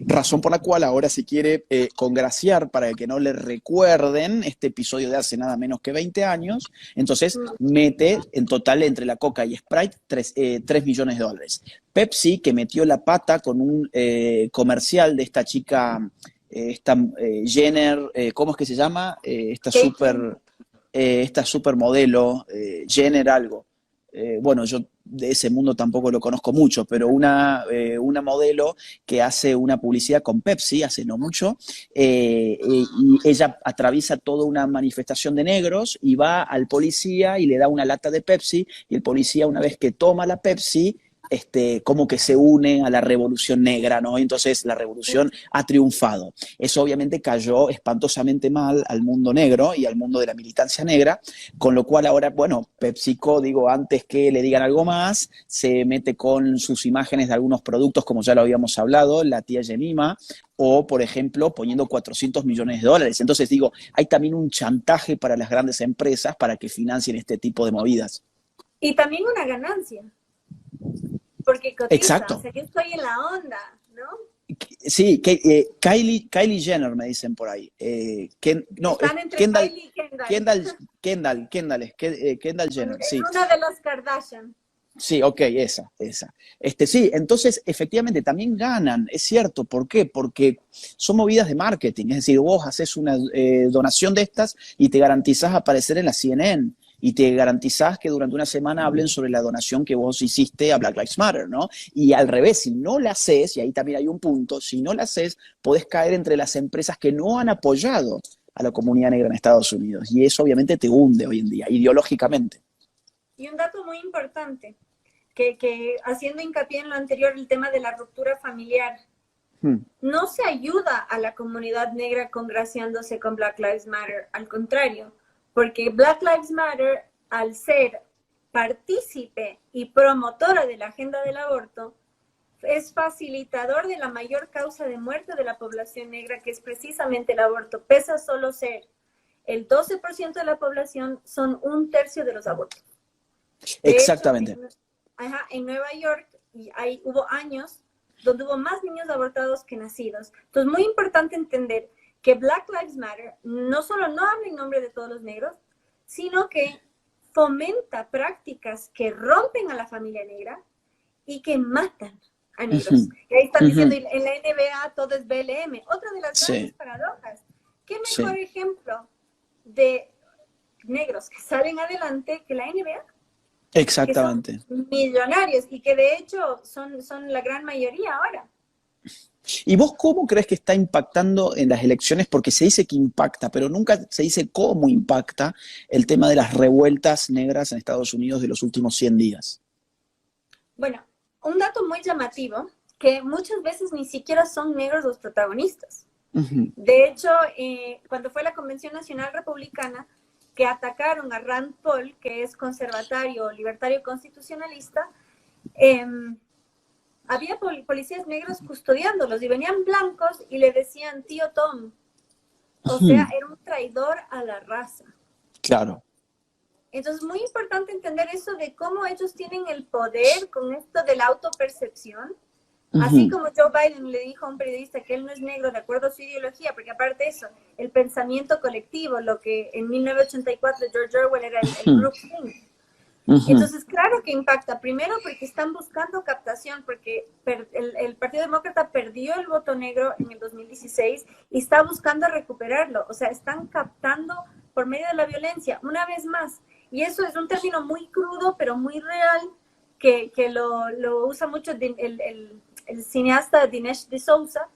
Speaker 1: razón por la cual ahora se quiere congraciar para que no le recuerden este episodio de hace nada menos que 20 años. Entonces, mete en total entre la Coca y Sprite 3 millones de dólares. Pepsi, que metió la pata con un comercial de esta chica, Jenner, ¿cómo es que se llama? Esta supermodelo, Jenner algo. Bueno, yo de ese mundo tampoco lo conozco mucho, pero una modelo que hace una publicidad con Pepsi hace no mucho, y ella atraviesa toda una manifestación de negros y va al policía y le da una lata de Pepsi, y el policía, una vez que toma la Pepsi, como que se une a la revolución negra, ¿no? Entonces la revolución ha triunfado. Eso obviamente cayó espantosamente mal al mundo negro y al mundo de la militancia negra, con lo cual ahora, bueno, PepsiCo, digo, antes que le digan algo más, se mete con sus imágenes de algunos productos, como ya lo habíamos hablado, la tía Jemima, o, por ejemplo, poniendo 400 millones de dólares. Entonces, digo, hay también un chantaje para las grandes empresas para que financien este tipo de movidas.
Speaker 2: Y también una ganancia, porque cotiza,
Speaker 1: Exacto.
Speaker 2: o sea, yo estoy en la onda, ¿no?
Speaker 1: Sí, Kylie Jenner me dicen por ahí. No,
Speaker 2: Están entre
Speaker 1: Kendall,
Speaker 2: Kylie y Kendall.
Speaker 1: Kendall Jenner,
Speaker 2: Es
Speaker 1: sí.
Speaker 2: una de las Kardashian.
Speaker 1: Sí, ok, esa. Sí, entonces efectivamente también ganan, es cierto. ¿Por qué? Porque son movidas de marketing. Es decir, vos haces una donación de estas y te garantizás aparecer en la CNN y te garantizás que durante una semana hablen sobre la donación que vos hiciste a Black Lives Matter, ¿no? Y al revés, si no la haces, y ahí también hay un punto, si no la haces, podés caer entre las empresas que no han apoyado a la comunidad negra en Estados Unidos. Y eso obviamente te hunde hoy en día, ideológicamente.
Speaker 2: Y un dato muy importante, que haciendo hincapié en lo anterior, el tema de la ruptura familiar, no se ayuda a la comunidad negra congraciándose con Black Lives Matter, al contrario, porque Black Lives Matter, al ser partícipe y promotora de la agenda del aborto, es facilitador de la mayor causa de muerte de la población negra, que es precisamente el aborto. Pese a solo ser el 12% de la población, son 1/3 de los abortos. De
Speaker 1: Exactamente.
Speaker 2: hecho, en Nueva York hubo años donde hubo más niños abortados que nacidos. Entonces, muy importante entender que Black Lives Matter no solo no habla en nombre de todos los negros, sino que fomenta prácticas que rompen a la familia negra y que matan a negros. Y ahí están diciendo, en la NBA todo es BLM. Otra de las grandes paradojas. ¿Qué mejor ejemplo de negros que salen adelante que la NBA?
Speaker 1: Exactamente.
Speaker 2: Que son millonarios y que de hecho son la gran mayoría ahora.
Speaker 1: ¿Y vos cómo crees que está impactando en las elecciones? Porque se dice que impacta, pero nunca se dice cómo impacta el tema de las revueltas negras en Estados Unidos de los últimos 100 días.
Speaker 2: Bueno, un dato muy llamativo, que muchas veces ni siquiera son negros los protagonistas. De hecho, cuando fue la Convención Nacional Republicana, que atacaron a Rand Paul, que es conservatario, libertario constitucionalista, había policías negros custodiándolos y venían blancos y le decían tío Tom. O sea, era un traidor a la raza.
Speaker 1: Claro.
Speaker 2: Entonces, muy importante entender eso de cómo ellos tienen el poder con esto de la autopercepción. Así como Joe Biden le dijo a un periodista que él no es negro de acuerdo a su ideología, porque aparte de eso, el pensamiento colectivo, lo que en 1984 George Orwell era el groupthink. Entonces, claro que impacta. Primero porque están buscando captación, porque el Partido Demócrata perdió el voto negro en el 2016 y está buscando recuperarlo. O sea, están captando por medio de la violencia, una vez más. Y eso es un término muy crudo, pero muy real, que lo usa mucho el cineasta Dinesh D'Souza,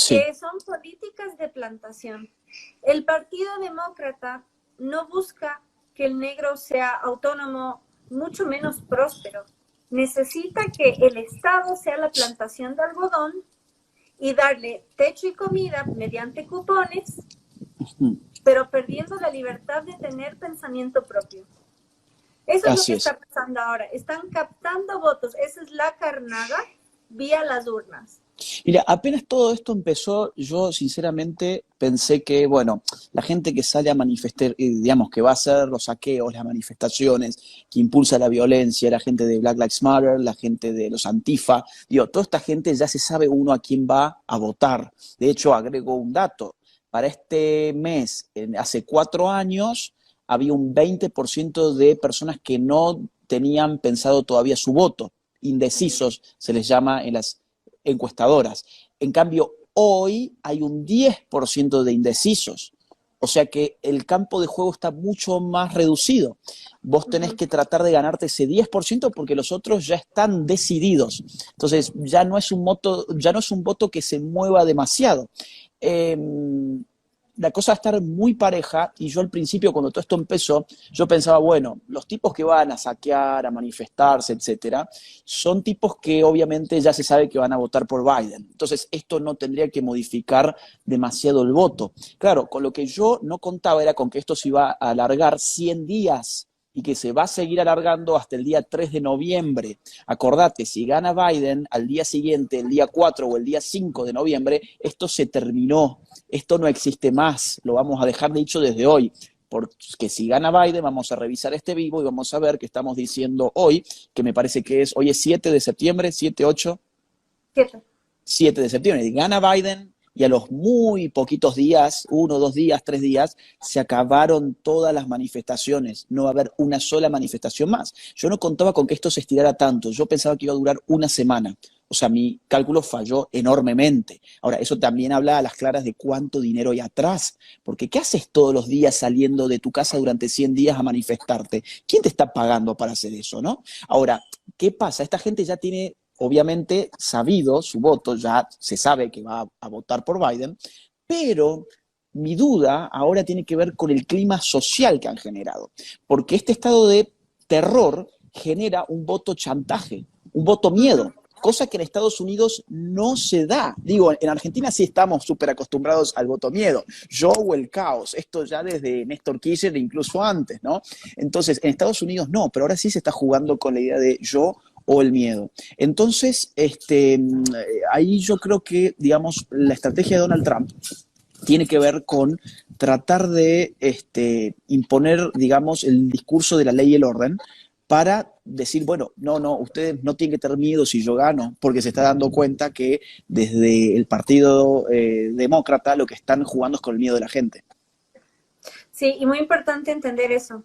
Speaker 2: que son políticas de plantación. El Partido Demócrata no busca que el negro sea autónomo, mucho menos próspero. Necesita que el Estado sea la plantación de algodón y darle techo y comida mediante cupones, pero perdiendo la libertad de tener pensamiento propio. Eso es lo que está pasando ahora. Están captando votos. Esa es la carnada vía las urnas.
Speaker 1: Mira, apenas todo esto empezó, yo sinceramente pensé que, bueno, la gente que sale a manifestar, digamos, que va a hacer los saqueos, las manifestaciones, que impulsa la violencia, la gente de Black Lives Matter, la gente de los Antifa, digo, toda esta gente ya se sabe uno a quién va a votar. De hecho, agrego un dato. Para este mes, hace 4 años, había un 20% de personas que no tenían pensado todavía su voto. Indecisos se les llama en las encuestadoras. En cambio, hoy hay un 10% de indecisos. O sea que el campo de juego está mucho más reducido. Vos tenés que tratar de ganarte ese 10% porque los otros ya están decididos. Entonces, ya no es un voto que se mueva demasiado. La cosa va a estar muy pareja y yo al principio, cuando todo esto empezó, yo pensaba, bueno, los tipos que van a saquear, a manifestarse, etcétera, son tipos que obviamente ya se sabe que van a votar por Biden. Entonces, esto no tendría que modificar demasiado el voto. Claro, con lo que yo no contaba era con que esto se iba a alargar 100 días y que se va a seguir alargando hasta el día 3 de noviembre. Acordate, si gana Biden, al día siguiente, el día 4 o el día 5 de noviembre, esto se terminó. Esto no existe más, lo vamos a dejar dicho desde hoy, porque si gana Biden vamos a revisar este vivo y vamos a ver que estamos diciendo hoy, que me parece que hoy es 7 de septiembre, 7, 8.
Speaker 2: 7.
Speaker 1: 7 de septiembre. Gana Biden y a los muy poquitos días, 1, 2 días, 3 días, se acabaron todas las manifestaciones. No va a haber una sola manifestación más. Yo no contaba con que esto se estirara tanto. Yo pensaba que iba a durar una semana. O sea, mi cálculo falló enormemente. Ahora, eso también habla a las claras de cuánto dinero hay atrás. Porque ¿qué haces todos los días saliendo de tu casa durante 100 días a manifestarte? ¿Quién te está pagando para hacer eso, no? Ahora, ¿qué pasa? Esta gente ya tiene, obviamente, sabido su voto, ya se sabe que va a votar por Biden, pero mi duda ahora tiene que ver con el clima social que han generado. Porque este estado de terror genera un voto chantaje, un voto miedo, cosa que en Estados Unidos no se da. Digo, en Argentina sí estamos súper acostumbrados al voto miedo. Yo o el caos, esto ya desde Néstor Kirchner, incluso antes, ¿no? Entonces, en Estados Unidos no, pero ahora sí se está jugando con la idea de yo o el miedo. Entonces, ahí yo creo que, digamos, la estrategia de Donald Trump tiene que ver con tratar de imponer, digamos, el discurso de la ley y el orden para decir, bueno, no, ustedes no tienen que tener miedo si yo gano, porque se está dando cuenta que desde el Partido Demócrata lo que están jugando es con el miedo de la gente.
Speaker 2: Sí, y muy importante entender eso.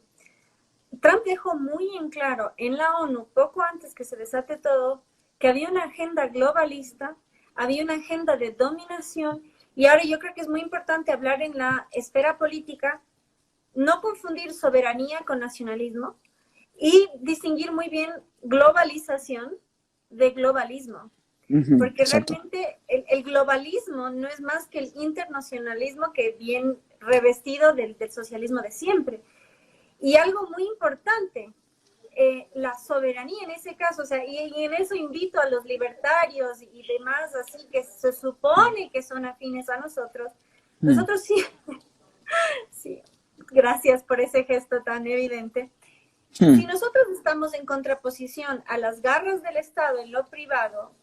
Speaker 2: Trump dejó muy en claro en la ONU, poco antes que se desate todo, que había una agenda globalista, había una agenda de dominación, y ahora yo creo que es muy importante hablar en la esfera política, no confundir soberanía con nacionalismo, y distinguir muy bien globalización de globalismo. Porque
Speaker 1: exacto.
Speaker 2: realmente el globalismo no es más que el internacionalismo que bien revestido del socialismo de siempre. Y algo muy importante, la soberanía en ese caso, o sea, y en eso invito a los libertarios y demás, así que se supone que son afines a nosotros. Nosotros sí, sí, gracias por ese gesto tan evidente. Si nosotros estamos en contraposición a las garras del Estado en lo privado,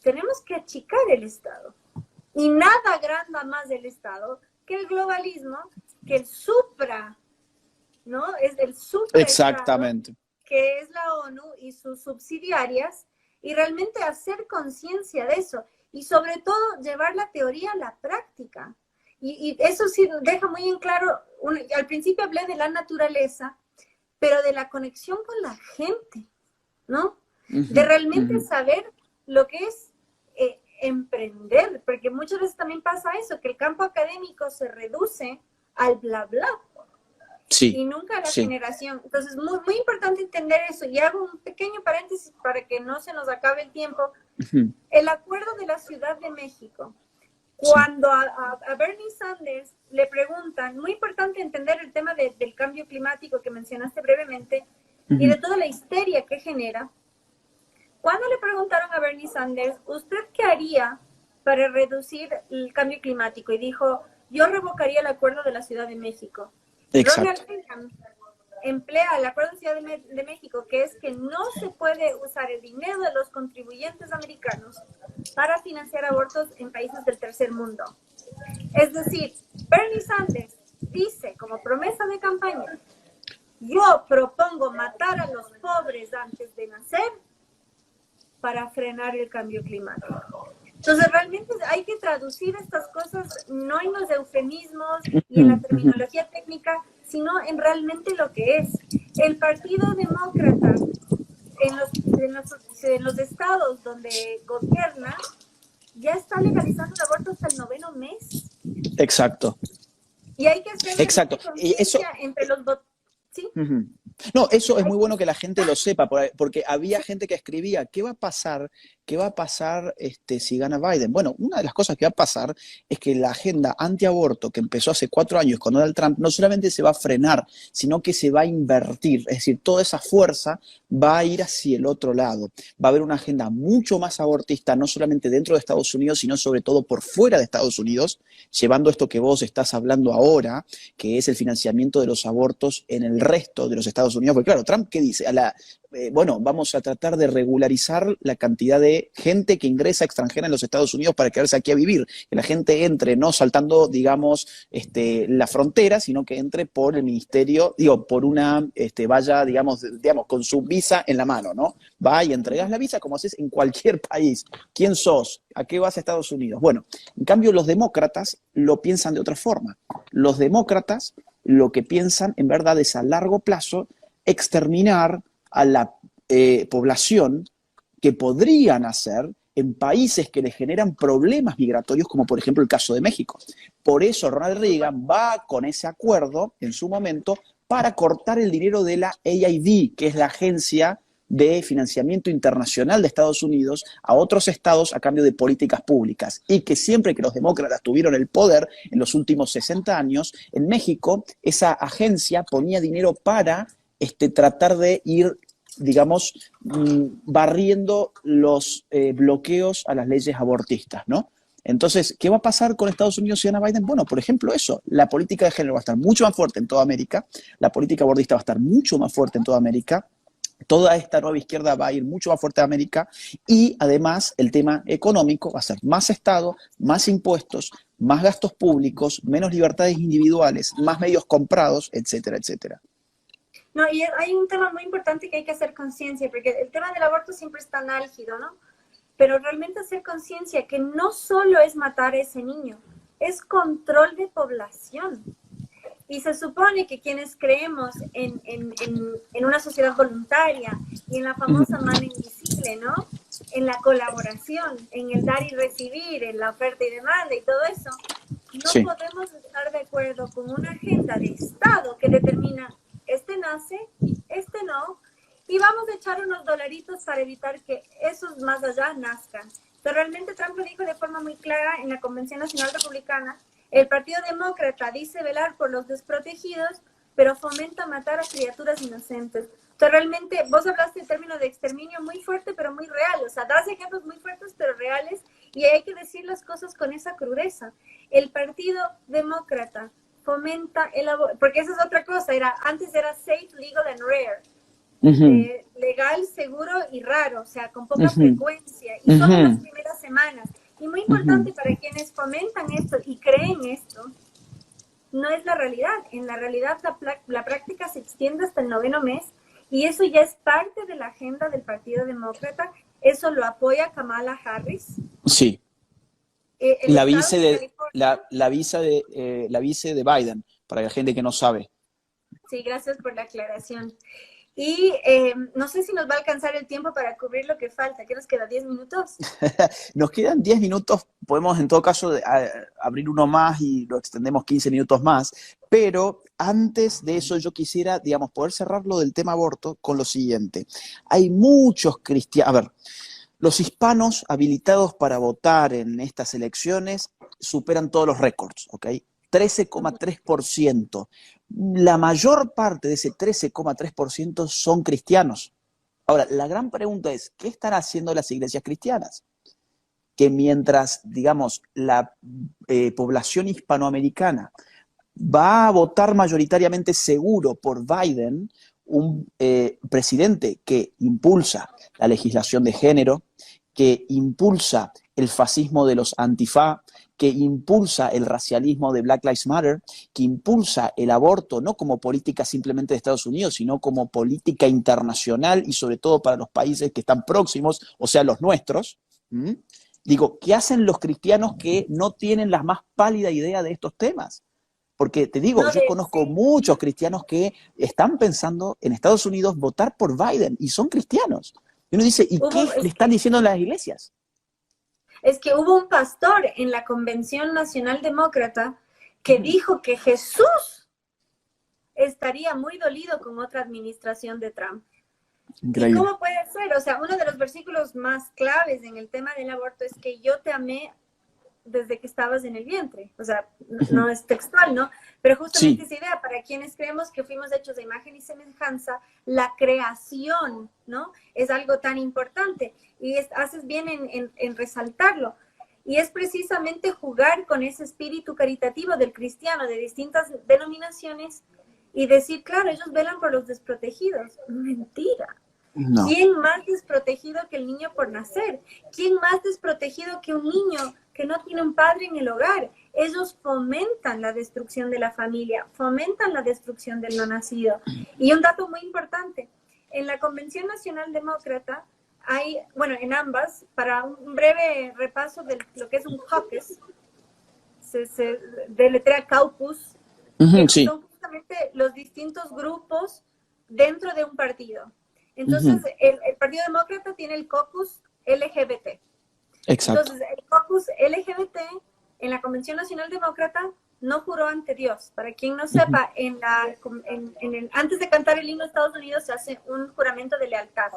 Speaker 2: tenemos que achicar el Estado. Y nada agranda más el Estado que el globalismo, que el supra, ¿no? Es el supra
Speaker 1: Exactamente.
Speaker 2: que es la ONU y sus subsidiarias, y realmente hacer conciencia de eso. Y sobre todo, llevar la teoría a la práctica. Y eso sí deja muy en claro, al principio hablé de la naturaleza, pero de la conexión con la gente, ¿no? De realmente saber lo que es emprender, porque muchas veces también pasa eso, que el campo académico se reduce al bla bla,
Speaker 1: sí,
Speaker 2: y nunca a la
Speaker 1: sí.
Speaker 2: generación. Entonces, muy, muy importante entender eso, y hago un pequeño paréntesis para que no se nos acabe el tiempo. El acuerdo de la Ciudad de México, cuando a Bernie Sanders le preguntan, muy importante entender el tema del cambio climático que mencionaste brevemente, y de toda la histeria que genera. Cuando le preguntaron a Bernie Sanders, ¿usted qué haría para reducir el cambio climático? Y dijo, yo revocaría el acuerdo de la Ciudad de México. Ronald Reagan emplea el acuerdo de Ciudad de México, que es que no se puede usar el dinero de los contribuyentes americanos para financiar abortos en países del tercer mundo. Es decir, Bernie Sanders dice como promesa de campaña, yo propongo matar a los pobres antes de nacer para frenar el cambio climático. Entonces, realmente hay que traducir estas cosas no en los eufemismos y en la terminología técnica, sino en realmente lo que es. El Partido Demócrata, en los estados donde gobierna, ya está legalizando el aborto hasta el 9º mes.
Speaker 1: Exacto.
Speaker 2: Y hay que hacer
Speaker 1: conciencia
Speaker 2: entre los votos. ¿Sí?
Speaker 1: No, eso es muy bueno que la gente lo sepa, porque había gente que escribía, ¿qué va a pasar? ¿Qué va a pasar si gana Biden? Bueno, una de las cosas que va a pasar es que la agenda antiaborto que empezó hace 4 años con Donald Trump no solamente se va a frenar, sino que se va a invertir. Es decir, toda esa fuerza va a ir hacia el otro lado. Va a haber una agenda mucho más abortista, no solamente dentro de Estados Unidos, sino sobre todo por fuera de Estados Unidos, llevando esto que vos estás hablando ahora, que es el financiamiento de los abortos en el resto de los Estados Unidos. Porque claro, Trump, ¿qué dice? bueno, vamos a tratar de regularizar la cantidad de gente que ingresa extranjera en los Estados Unidos para quedarse aquí a vivir. Que la gente entre no saltando, digamos, la frontera, sino que entre por el ministerio, digo, por una, vaya, digamos, con su visa en la mano, ¿no? Va y entregas la visa como haces en cualquier país. ¿Quién sos? ¿A qué vas a Estados Unidos? Bueno, en cambio los demócratas lo piensan de otra forma. Los demócratas lo que piensan en verdad es a largo plazo exterminar a la población que podrían hacer en países que les generan problemas migratorios, como por ejemplo el caso de México. Por eso Ronald Reagan va con ese acuerdo en su momento para cortar el dinero de la AID, que es la agencia de financiamiento internacional de Estados Unidos a otros estados a cambio de políticas públicas. Y que siempre que los demócratas tuvieron el poder en los últimos 60 años, en México esa agencia ponía dinero para tratar de ir, digamos, barriendo los bloqueos a las leyes abortistas, ¿no? Entonces, ¿qué va a pasar con Estados Unidos y Ana Biden? Bueno, por ejemplo, eso, la política de género va a estar mucho más fuerte en toda América, la política abortista va a estar mucho más fuerte en toda América, toda esta nueva izquierda va a ir mucho más fuerte a América y además el tema económico va a ser más Estado, más impuestos, más gastos públicos, menos libertades individuales, más medios comprados, etcétera, etcétera.
Speaker 2: No, y hay un tema muy importante que hay que hacer conciencia, porque el tema del aborto siempre es tan álgido, ¿no? Pero realmente hacer conciencia que no solo es matar a ese niño, es control de población. Y se supone que quienes creemos en una sociedad voluntaria y en la famosa mano invisible, ¿no? En la colaboración, en el dar y recibir, en la oferta y demanda y todo eso, no
Speaker 1: Sí.
Speaker 2: podemos estar de acuerdo con una agenda de Estado que determina este nace, este no, y vamos a echar unos dolaritos para evitar que esos más allá nazcan. Pero realmente Trump lo dijo de forma muy clara en la Convención Nacional Republicana. El Partido Demócrata dice velar por los desprotegidos, pero fomenta matar a criaturas inocentes. Entonces, realmente, vos hablaste en términos de exterminio muy fuerte, pero muy real. O sea, das ejemplos muy fuertes, pero reales, y hay que decir las cosas con esa crudeza. El Partido Demócrata fomenta el aborto, porque esa es otra cosa, antes era safe, legal and rare. Legal, seguro y raro, o sea, con poca frecuencia, y solo en las primeras semanas. Y muy importante para quienes fomentan esto y creen esto, no es la realidad. En la realidad la práctica se extiende hasta el 9º mes y eso ya es parte de la agenda del Partido Demócrata. Eso lo apoya Kamala Harris.
Speaker 1: Sí. La vice de Biden, para la gente que no sabe.
Speaker 2: Sí, gracias por la aclaración. Y no sé si nos va a alcanzar el tiempo para cubrir lo que falta. ¿Qué nos queda? ¿10 minutos?
Speaker 1: Nos quedan 10 minutos. Podemos en todo caso abrir uno más y lo extendemos 15 minutos más. Pero antes de eso yo quisiera, digamos, poder cerrar lo del tema aborto con lo siguiente. Hay muchos cristianos... A ver, los hispanos habilitados para votar en estas elecciones superan todos los récords, ¿ok? 13,3%. La mayor parte de ese 13,3% son cristianos. Ahora, la gran pregunta es, ¿qué están haciendo las iglesias cristianas? Que mientras, digamos, la población hispanoamericana va a votar mayoritariamente seguro por Biden, un presidente que impulsa la legislación de género, que impulsa el fascismo de los antifa, que impulsa el racialismo de Black Lives Matter, que impulsa el aborto no como política simplemente de Estados Unidos, sino como política internacional y sobre todo para los países que están próximos, o sea, los nuestros. Digo, ¿qué hacen los cristianos que no tienen la más pálida idea de estos temas? Porque te digo, yo conozco muchos cristianos que están pensando en Estados Unidos votar por Biden y son cristianos. Y uno dice, ¿y qué le están diciendo las iglesias?
Speaker 2: Es que hubo un pastor en la Convención Nacional Demócrata que dijo que Jesús estaría muy dolido con otra administración de Trump.
Speaker 1: Increíble.
Speaker 2: ¿Y cómo puede ser? O sea, uno de los versículos más claves en el tema del aborto es que yo te amé desde que estabas en el vientre. O sea, no es textual, ¿no? Pero justamente esa idea, para quienes creemos que fuimos hechos de imagen y semejanza, la creación, ¿no? Es algo tan importante. Y haces bien en resaltarlo. Y es precisamente jugar con ese espíritu caritativo del cristiano de distintas denominaciones y decir, claro, ellos velan por los desprotegidos. Mentira.
Speaker 1: No.
Speaker 2: ¿Quién más desprotegido que el niño por nacer? ¿Quién más desprotegido que un niño que no tiene un padre en el hogar? Ellos fomentan la destrucción de la familia, fomentan la destrucción del no nacido. Y un dato muy importante, en la Convención Nacional Demócrata hay, bueno, en ambas, para un breve repaso de lo que es un caucus, se deletrea caucus, que
Speaker 1: Sí.
Speaker 2: son justamente los distintos grupos dentro de un partido. Entonces,
Speaker 1: Ujú.
Speaker 2: el Partido Demócrata tiene el caucus LGBT.
Speaker 1: Exacto.
Speaker 2: Entonces, el caucus LGBT en la Convención Nacional Demócrata no juró ante Dios. Para quien no
Speaker 1: Ujú.
Speaker 2: sepa, antes de cantar el himno de Estados Unidos se hace un juramento de lealtad.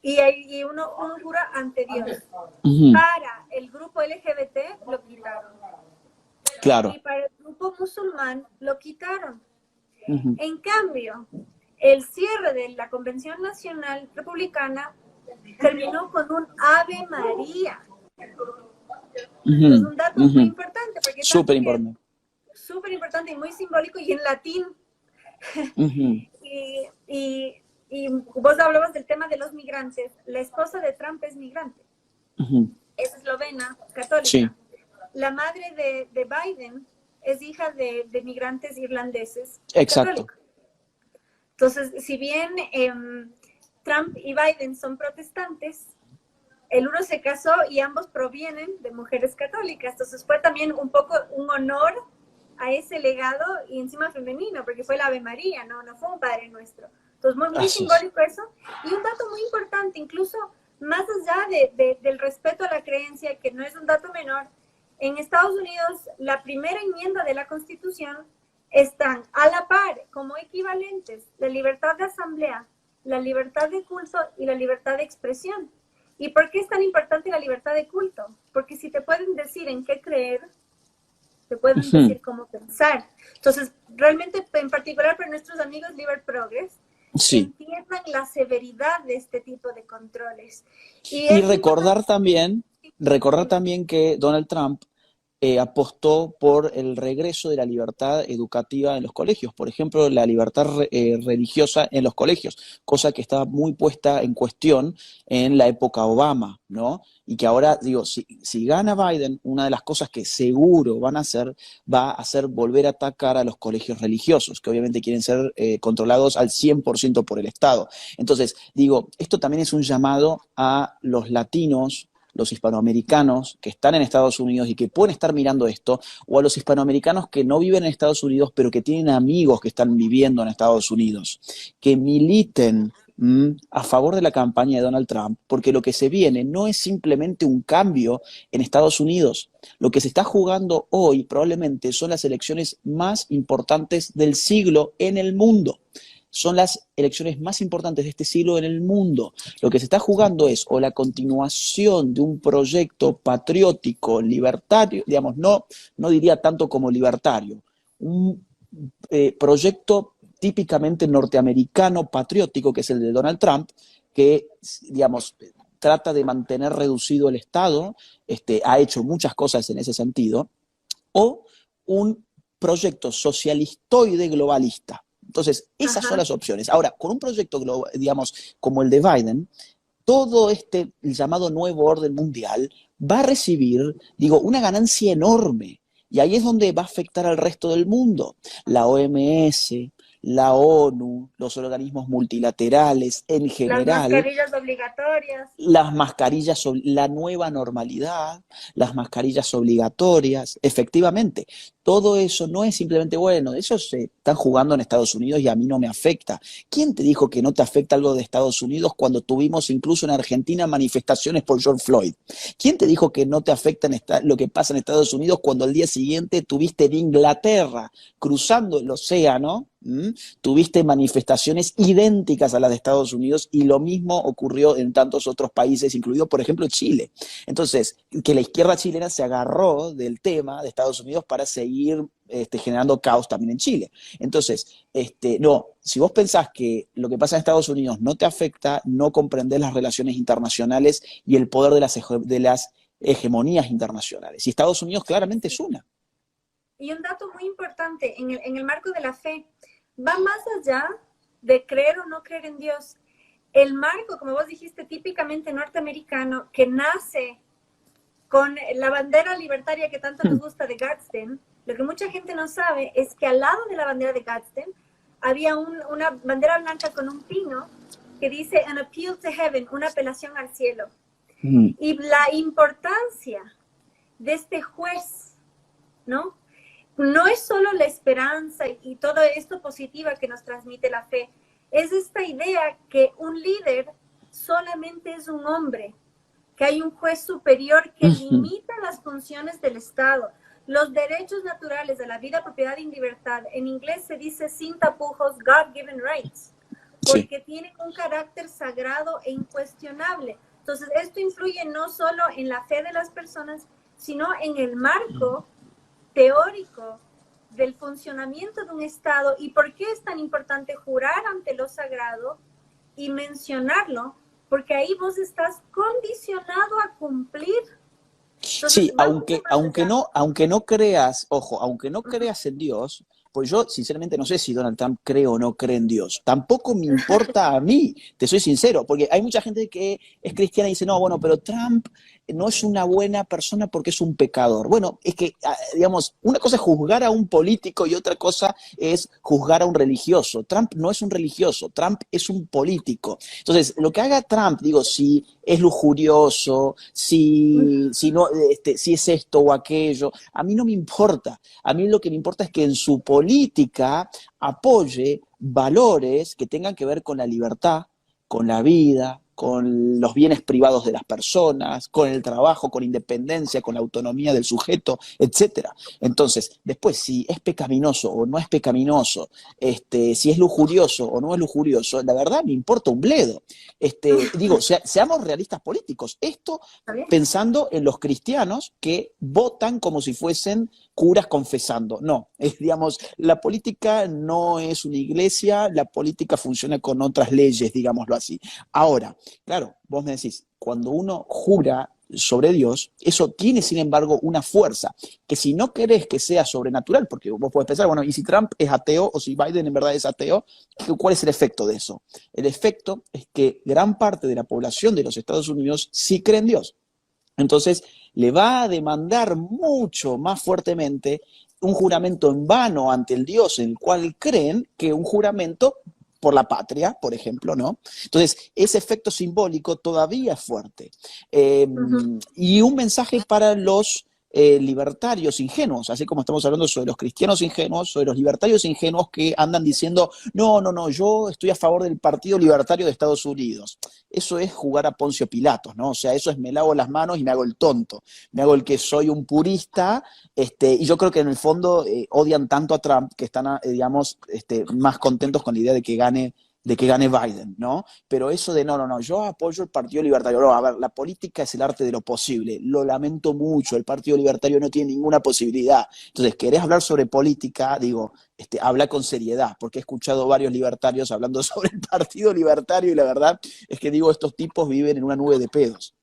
Speaker 2: Y uno jura ante Dios.
Speaker 1: Ujú.
Speaker 2: Para el grupo LGBT lo quitaron.
Speaker 1: Claro.
Speaker 2: Y para el grupo musulmán lo quitaron.
Speaker 1: Ujú.
Speaker 2: En cambio, el cierre de la Convención Nacional Republicana terminó con un Ave María. Es
Speaker 1: Ujú.
Speaker 2: un dato muy
Speaker 1: Ujú.
Speaker 2: importante, porque
Speaker 1: Súper
Speaker 2: tanto que
Speaker 1: importante.
Speaker 2: súper importante y muy simbólico y en latín.
Speaker 1: Ujú.
Speaker 2: Y vos hablabas del tema de los migrantes. La esposa de Trump es migrante,
Speaker 1: Ujú.
Speaker 2: es eslovena,
Speaker 1: Sí.
Speaker 2: católica. La madre de Biden es hija de migrantes irlandeses y
Speaker 1: Exacto.
Speaker 2: católicos. Entonces, si bien Trump y Biden son protestantes, el uno se casó y ambos provienen de mujeres católicas. Entonces fue también un poco un honor a ese legado y encima femenino, porque fue la Ave María, no fue un Padre Nuestro. Entonces muy
Speaker 1: Así es.
Speaker 2: simbólico eso. Y un dato muy importante, incluso más allá del respeto a la creencia, que no es un dato menor, en Estados Unidos la primera enmienda de la Constitución están a la par, como equivalentes, la libertad de asamblea, la libertad de culto y la libertad de expresión. ¿Y por qué es tan importante la libertad de culto? Porque si te pueden decir en qué creer, te pueden
Speaker 1: Ujú.
Speaker 2: decir cómo pensar. Entonces, realmente, en particular para nuestros amigos Liber Progress, que
Speaker 1: Sí.
Speaker 2: entiendan la severidad de este tipo de controles. Y
Speaker 1: Y
Speaker 2: es importante.
Speaker 1: recordar también que Donald Trump apostó por el regreso de la libertad educativa en los colegios, por ejemplo, la libertad religiosa en los colegios, cosa que estaba muy puesta en cuestión en la época Obama, ¿no? Y que ahora, digo, si gana Biden, una de las cosas que seguro va a ser volver a atacar a los colegios religiosos, que obviamente quieren ser controlados al 100% por el Estado. Entonces, digo, esto también es un llamado a los latinos, los hispanoamericanos que están en Estados Unidos y que pueden estar mirando esto, o a los hispanoamericanos que no viven en Estados Unidos, pero que tienen amigos que están viviendo en Estados Unidos, que militen a favor de la campaña de Donald Trump, porque lo que se viene no es simplemente un cambio en Estados Unidos. Lo que se está jugando hoy probablemente son las elecciones más importantes del siglo en el mundo. Son las elecciones más importantes de este siglo en el mundo. Lo que se está jugando es o la continuación de un proyecto patriótico, libertario, digamos, no diría tanto como libertario, un proyecto típicamente norteamericano patriótico, que es el de Donald Trump, que, digamos, trata de mantener reducido el Estado, ha hecho muchas cosas en ese sentido, o un proyecto socialistoide globalista. Entonces, esas son
Speaker 2: Ajá.
Speaker 1: las opciones. Ahora, con un proyecto, digamos, como el de Biden, todo este llamado nuevo orden mundial va a recibir, digo, una ganancia enorme. Y ahí es donde va a afectar al resto del mundo. La OMS, la ONU, los organismos multilaterales en
Speaker 2: Las
Speaker 1: general,
Speaker 2: mascarillas obligatorias.
Speaker 1: las mascarillas, la nueva normalidad, las mascarillas obligatorias, efectivamente, todo eso no es simplemente, bueno, eso se están jugando en Estados Unidos y a mí no me afecta. ¿Quién te dijo que no te afecta algo de Estados Unidos cuando tuvimos incluso en Argentina manifestaciones por George Floyd? ¿Quién te dijo que no te afecta lo que pasa en Estados Unidos cuando al día siguiente tuviste en Inglaterra, cruzando el océano, tuviste manifestaciones idénticas a las de Estados Unidos y lo mismo ocurrió en tantos otros países, incluido, por ejemplo, Chile? Entonces, que la izquierda chilena se agarró del tema de Estados Unidos para seguir generando caos también en Chile. Entonces, no, si vos pensás que lo que pasa en Estados Unidos no te afecta, no comprendés las relaciones internacionales y el poder de las hegemonías internacionales. Y Estados Unidos claramente es una.
Speaker 2: Y un dato muy importante en el marco de la fe, va más allá de creer o no creer en Dios. el marco, como vos dijiste, típicamente norteamericano, que nace con la bandera libertaria que tanto nos gusta de Gadsden, lo que mucha gente no sabe es que al lado de la bandera de Gadsden había una bandera blanca con un pino que dice An Appeal to Heaven, una apelación al cielo. Y la importancia de este juez, ¿no? No es solo la esperanza y todo esto positiva que nos transmite la fe, es esta idea que un líder solamente es un hombre, que hay un juez superior que limita las funciones del Estado, los derechos naturales de la vida, propiedad y libertad. En inglés se dice sin tapujos, God-given rights, porque tienen un carácter sagrado e incuestionable. Entonces, esto influye no solo en la fe de las personas, sino en el marco teórico del funcionamiento de un Estado. ¿Y por qué es tan importante jurar ante lo sagrado y mencionarlo? Porque ahí vos estás condicionado a cumplir. Entonces,
Speaker 1: sí, aunque no creas, ojo, aunque no creas en Dios, pues yo sinceramente no sé si Donald Trump cree o no cree en Dios. Tampoco me importa a mí, te soy sincero, porque hay mucha gente que es cristiana y dice, no, bueno, pero Trump no es una buena persona porque es un pecador. Bueno, es que, digamos, una cosa es juzgar a un político y otra cosa es juzgar a un religioso. Trump no es un religioso, Trump es un político. Entonces, lo que haga Trump, digo, si es lujurioso, si no, si es esto o aquello, a mí no me importa. A mí lo que me importa es que en su política apoye valores que tengan que ver con la libertad, con la vida, con los bienes privados de las personas, con el trabajo, con independencia, con la autonomía del sujeto, etcétera. Entonces, después, si es pecaminoso o no es pecaminoso, si es lujurioso o no es lujurioso, la verdad me importa un bledo. Digo, seamos realistas políticos. Esto pensando en los cristianos que votan como si fuesen curas confesando. No, digamos, la política no es una iglesia, la política funciona con otras leyes, digámoslo así. Ahora, claro, vos me decís, cuando uno jura sobre Dios, eso tiene, sin embargo, una fuerza, que si no querés que sea sobrenatural, porque vos podés pensar, bueno, ¿y si Trump es ateo o si Biden en verdad es ateo? ¿Cuál es el efecto de eso? El efecto es que gran parte de la población de los Estados Unidos sí cree en Dios. Entonces, le va a demandar mucho más fuertemente un juramento en vano ante el Dios en el cual creen que un juramento por la patria, por ejemplo, ¿no? Entonces, ese efecto simbólico todavía es fuerte. Y un mensaje para los libertarios ingenuos, así como estamos hablando sobre los cristianos ingenuos, sobre los libertarios ingenuos que andan diciendo, no, yo estoy a favor del Partido Libertario de Estados Unidos. Eso es jugar a Poncio Pilatos, ¿no? O sea, eso es me lavo las manos y me hago el tonto, me hago el que soy un purista, y yo creo que en el fondo odian tanto a Trump que están, digamos, más contentos con la idea de que gane Biden, ¿no? Pero eso de no, yo apoyo el Partido Libertario. No, a ver, la política es el arte de lo posible. Lo lamento mucho, el Partido Libertario no tiene ninguna posibilidad. Entonces, ¿querés hablar sobre política? Digo, habla con seriedad, porque he escuchado varios libertarios hablando sobre el Partido Libertario y la verdad es que digo, estos tipos viven en una nube de pedos.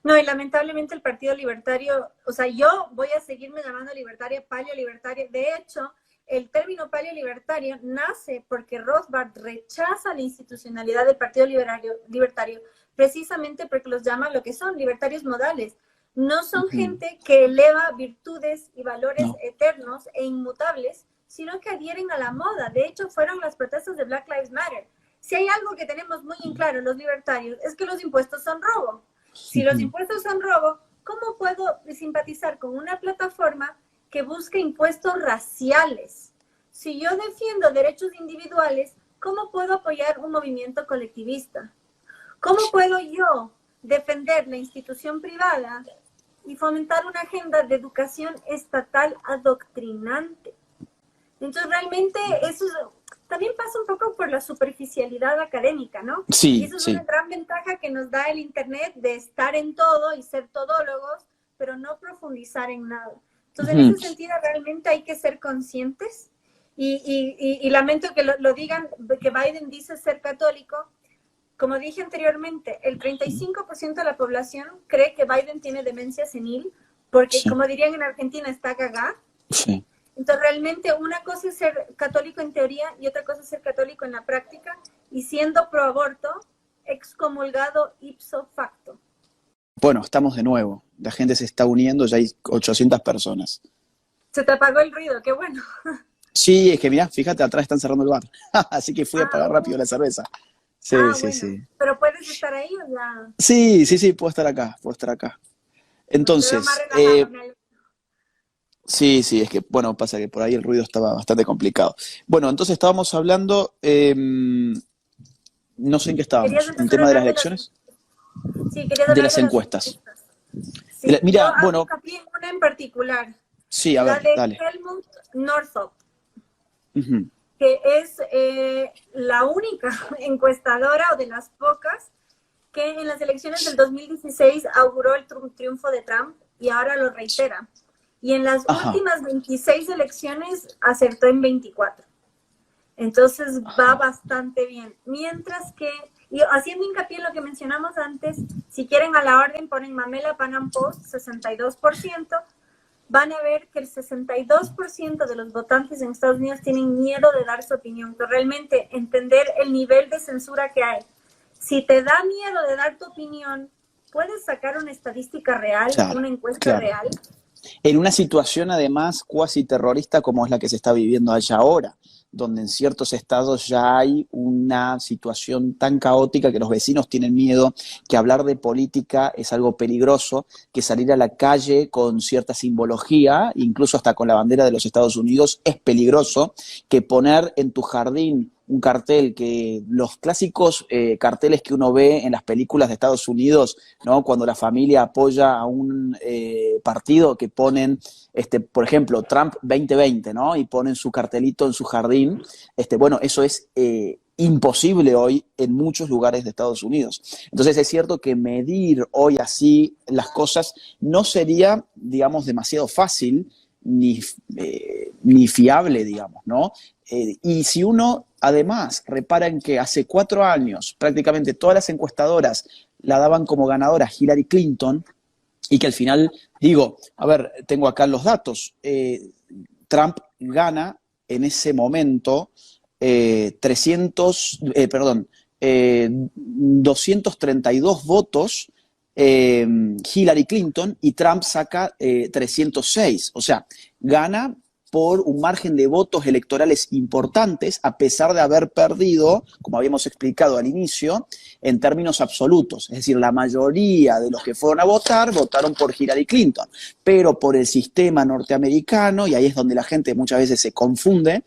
Speaker 2: No, y lamentablemente el Partido Libertario, o sea, yo voy a seguirme llamando libertaria, paleolibertaria. De hecho, el término paleolibertario nace porque Rothbard rechaza la institucionalidad del Partido Libertario precisamente porque los llama lo que son libertarios modales. No son gente que eleva virtudes y valores eternos e inmutables, sino que adhieren a la moda. De hecho, fueron las protestas de Black Lives Matter. Si hay algo que tenemos muy en claro los libertarios es que los impuestos son robo. Si los impuestos son robo, ¿cómo puedo simpatizar con una plataforma que busca impuestos raciales? Si yo defiendo derechos individuales, ¿cómo puedo apoyar un movimiento colectivista? ¿Cómo puedo yo defender la institución privada y fomentar una agenda de educación estatal adoctrinante? Entonces, realmente eso también pasa un poco por la superficialidad académica, ¿no?
Speaker 1: Sí,
Speaker 2: y eso es una gran ventaja que nos da el Internet de estar en todo y ser todólogos, pero no profundizar en nada. Entonces, en ese sentido, realmente hay que ser conscientes y lamento que lo digan, que Biden dice ser católico. Como dije anteriormente, el 35% de la población cree que Biden tiene demencia senil porque, como dirían en Argentina, está cagá.
Speaker 1: Sí.
Speaker 2: Entonces, realmente una cosa es ser católico en teoría y otra cosa es ser católico en la práctica. Y siendo pro aborto, excomulgado ipso facto.
Speaker 1: Bueno, estamos de nuevo. La gente se está uniendo, ya hay 800 personas.
Speaker 2: Se te apagó el ruido, qué bueno.
Speaker 1: Sí, es que mirá, fíjate, atrás están cerrando el bar. Así que fui a pagar rápido la cerveza. Sí, sí,
Speaker 2: bueno.
Speaker 1: sí.
Speaker 2: ¿Pero puedes estar ahí o ya?
Speaker 1: Sí, sí, sí, puedo estar acá, puedo estar acá. Entonces,
Speaker 2: Más relajado,
Speaker 1: sí, sí, es que, bueno, pasa que por ahí el ruido estaba bastante complicado. Bueno, entonces estábamos hablando, no sé en qué
Speaker 2: ¿Querías
Speaker 1: estábamos, ¿en
Speaker 2: empezar a
Speaker 1: tema de las
Speaker 2: hablar de las...
Speaker 1: elecciones?
Speaker 2: Sí, querías
Speaker 1: De
Speaker 2: hablar
Speaker 1: las
Speaker 2: de las
Speaker 1: encuestas.
Speaker 2: encuestas. Sí, yo
Speaker 1: Mira,
Speaker 2: hago
Speaker 1: bueno,
Speaker 2: hincapié en una en particular,
Speaker 1: sí, a
Speaker 2: la
Speaker 1: ver,
Speaker 2: de
Speaker 1: dale.
Speaker 2: Helmut Northup,
Speaker 1: Ujú.
Speaker 2: que es la única encuestadora o de las pocas que en las elecciones del 2016 auguró el triunfo de Trump y ahora lo reitera. Y en las
Speaker 1: Ajá,
Speaker 2: últimas 26 elecciones acertó en 24. Entonces va
Speaker 1: ajá.
Speaker 2: bastante bien. Mientras que, y haciendo hincapié en lo que mencionamos antes, si quieren a la orden ponen Mamela Panam Post, 62%, van a ver que el 62% de los votantes en Estados Unidos tienen miedo de dar su opinión, pero realmente entender el nivel de censura que hay. Si te da miedo de dar tu opinión, puedes sacar una estadística real,
Speaker 1: Claro,
Speaker 2: una encuesta
Speaker 1: claro.
Speaker 2: real.
Speaker 1: En una situación además cuasi terrorista como es la que se está viviendo allá ahora, donde en ciertos estados ya hay una situación tan caótica que los vecinos tienen miedo, que hablar de política es algo peligroso, que salir a la calle con cierta simbología, incluso hasta con la bandera de los Estados Unidos, es peligroso, que poner en tu jardín un cartel, que los clásicos carteles que uno ve en las películas de Estados Unidos, ¿no? Cuando la familia apoya a un partido, que ponen, por ejemplo, Trump 2020, ¿no? Y ponen su cartelito en su jardín. Bueno, eso es imposible hoy en muchos lugares de Estados Unidos. Entonces es cierto que medir hoy así las cosas no sería, digamos, demasiado fácil ni fiable, digamos, ¿no? Y si uno además repara en que hace 4 años prácticamente todas las encuestadoras la daban como ganadora Hillary Clinton, y que al final, digo, a ver, tengo acá los datos, Trump gana en ese momento 232 votos, Hillary Clinton, y Trump saca 306. O sea, gana por un margen de votos electorales importantes, a pesar de haber perdido, como habíamos explicado al inicio, en términos absolutos. Es decir, la mayoría de los que fueron a votar votaron por Hillary Clinton, pero por el sistema norteamericano, y ahí es donde la gente muchas veces se confunde,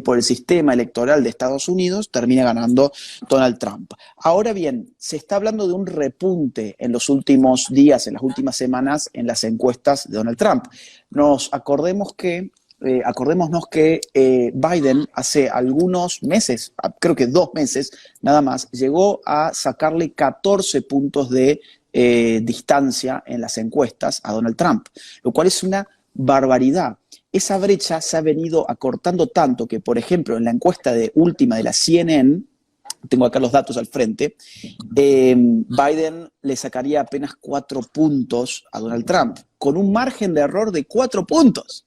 Speaker 1: por el sistema electoral de Estados Unidos, termina ganando Donald Trump. Ahora bien, se está hablando de un repunte en los últimos días, en las últimas semanas, en las encuestas de Donald Trump. Acordémonos que Biden hace algunos meses, creo que 2 meses nada más, llegó a sacarle 14 puntos de distancia en las encuestas a Donald Trump, lo cual es una barbaridad. Esa brecha se ha venido acortando tanto que, por ejemplo, en la encuesta última de la CNN, tengo acá los datos al frente, Biden le sacaría apenas 4 puntos a Donald Trump, con un margen de error de 4 puntos.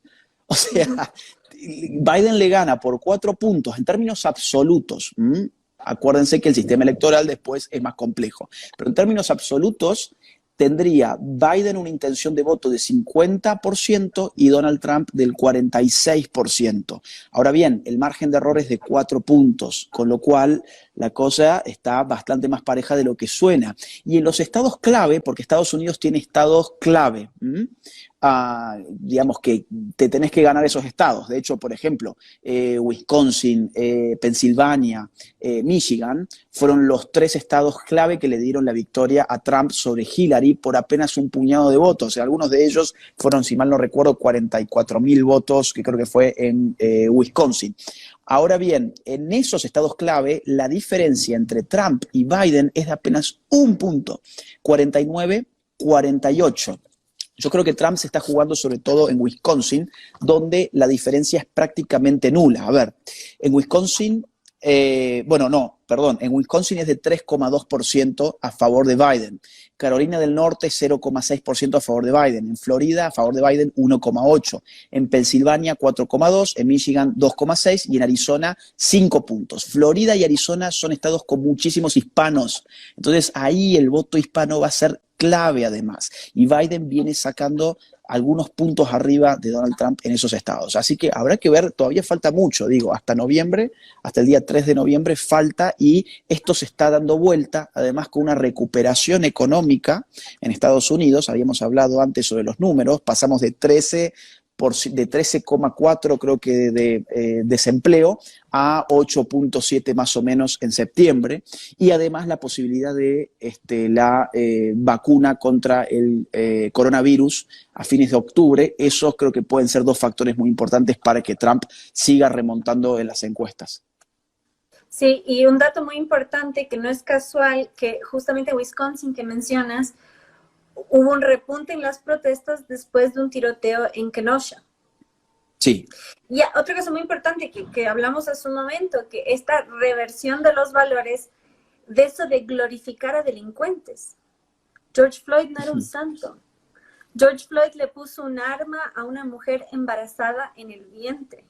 Speaker 1: O sea, Biden le gana por 4 puntos en términos absolutos. Acuérdense que el sistema electoral después es más complejo, pero en términos absolutos tendría Biden una intención de voto de 50% y Donald Trump del 46%. Ahora bien, el margen de error es de 4 puntos, con lo cual la cosa está bastante más pareja de lo que suena. Y en los estados clave, porque Estados Unidos tiene estados clave, digamos que te tenés que ganar esos estados. De hecho, por ejemplo, Wisconsin, Pensilvania, Michigan, fueron los 3 estados clave que le dieron la victoria a Trump sobre Hillary por apenas un puñado de votos. O sea, algunos de ellos fueron, si mal no recuerdo, 44.000 votos, que creo que fue en Wisconsin. Ahora bien, en esos estados clave, la diferencia entre Trump y Biden es de apenas un punto, 49-48. Yo creo que Trump se está jugando sobre todo en Wisconsin, donde la diferencia es prácticamente nula. A ver, en Wisconsin Bueno, no, perdón, en Wisconsin es de 3,2% a favor de Biden. Carolina del Norte 0,6% a favor de Biden. En Florida a favor de Biden 1,8%. En Pensilvania 4,2%. En Michigan 2,6%. Y en Arizona 5 puntos. Florida y Arizona son estados con muchísimos hispanos. Entonces ahí el voto hispano va a ser clave además. Y Biden viene sacando algunos puntos arriba de Donald Trump en esos estados. Así que habrá que ver, todavía falta mucho, digo, hasta noviembre, hasta el día 3 de noviembre falta, y esto se está dando vuelta, además con una recuperación económica en Estados Unidos. Habíamos hablado antes sobre los números, pasamos de 13,4 creo que de desempleo a 8,7 más o menos en septiembre, y además la posibilidad de la vacuna contra el coronavirus a fines de octubre. Esos creo que pueden ser dos factores muy importantes para que Trump siga remontando en las encuestas.
Speaker 2: Sí, y un dato muy importante que no es casual, que justamente Wisconsin que mencionas, hubo un repunte en las protestas después de un tiroteo en Kenosha.
Speaker 1: Sí.
Speaker 2: Y otra cosa muy importante que hablamos hace un momento, que esta reversión de los valores, de eso de glorificar a delincuentes. George Floyd no era un santo. George Floyd le puso un arma a una mujer embarazada en el vientre.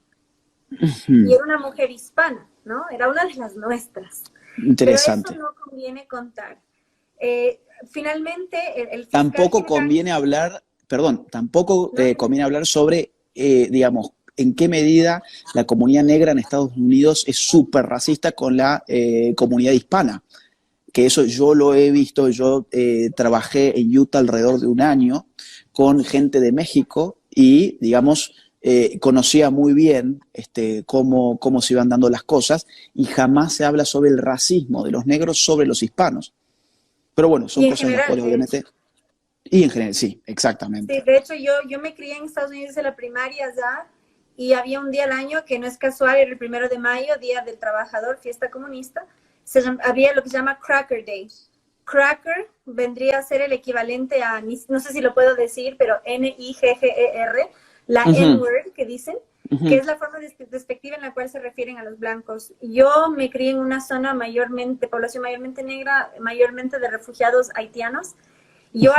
Speaker 2: Y era una mujer hispana, ¿no? Era una de las nuestras.
Speaker 1: Interesante.
Speaker 2: Pero eso no conviene contar. Finalmente, el fiscal
Speaker 1: tampoco
Speaker 2: general...
Speaker 1: conviene hablar, perdón, tampoco conviene hablar sobre, digamos, en qué medida la comunidad negra en Estados Unidos es súper racista con la comunidad hispana. Que eso yo lo he visto, yo trabajé en Utah alrededor de un año con gente de México y, digamos, conocía muy bien cómo se iban dando las cosas, y jamás se habla sobre el racismo de los negros sobre los hispanos. Pero bueno, son cosas en las cuales obviamente... Y en general, sí, exactamente.
Speaker 2: Sí, de hecho yo me crié en Estados Unidos en la primaria ya, y había un día al año que no es casual, era el 1 de mayo, Día del Trabajador, fiesta comunista. Había lo que se llama Cracker Day. Cracker vendría a ser el equivalente a, no sé si lo puedo decir, pero Nigger, la N-word que dicen, que es la forma despectiva en la cual se refieren a los blancos. Yo me crié en una zona población mayormente negra, mayormente de refugiados haitianos. Yo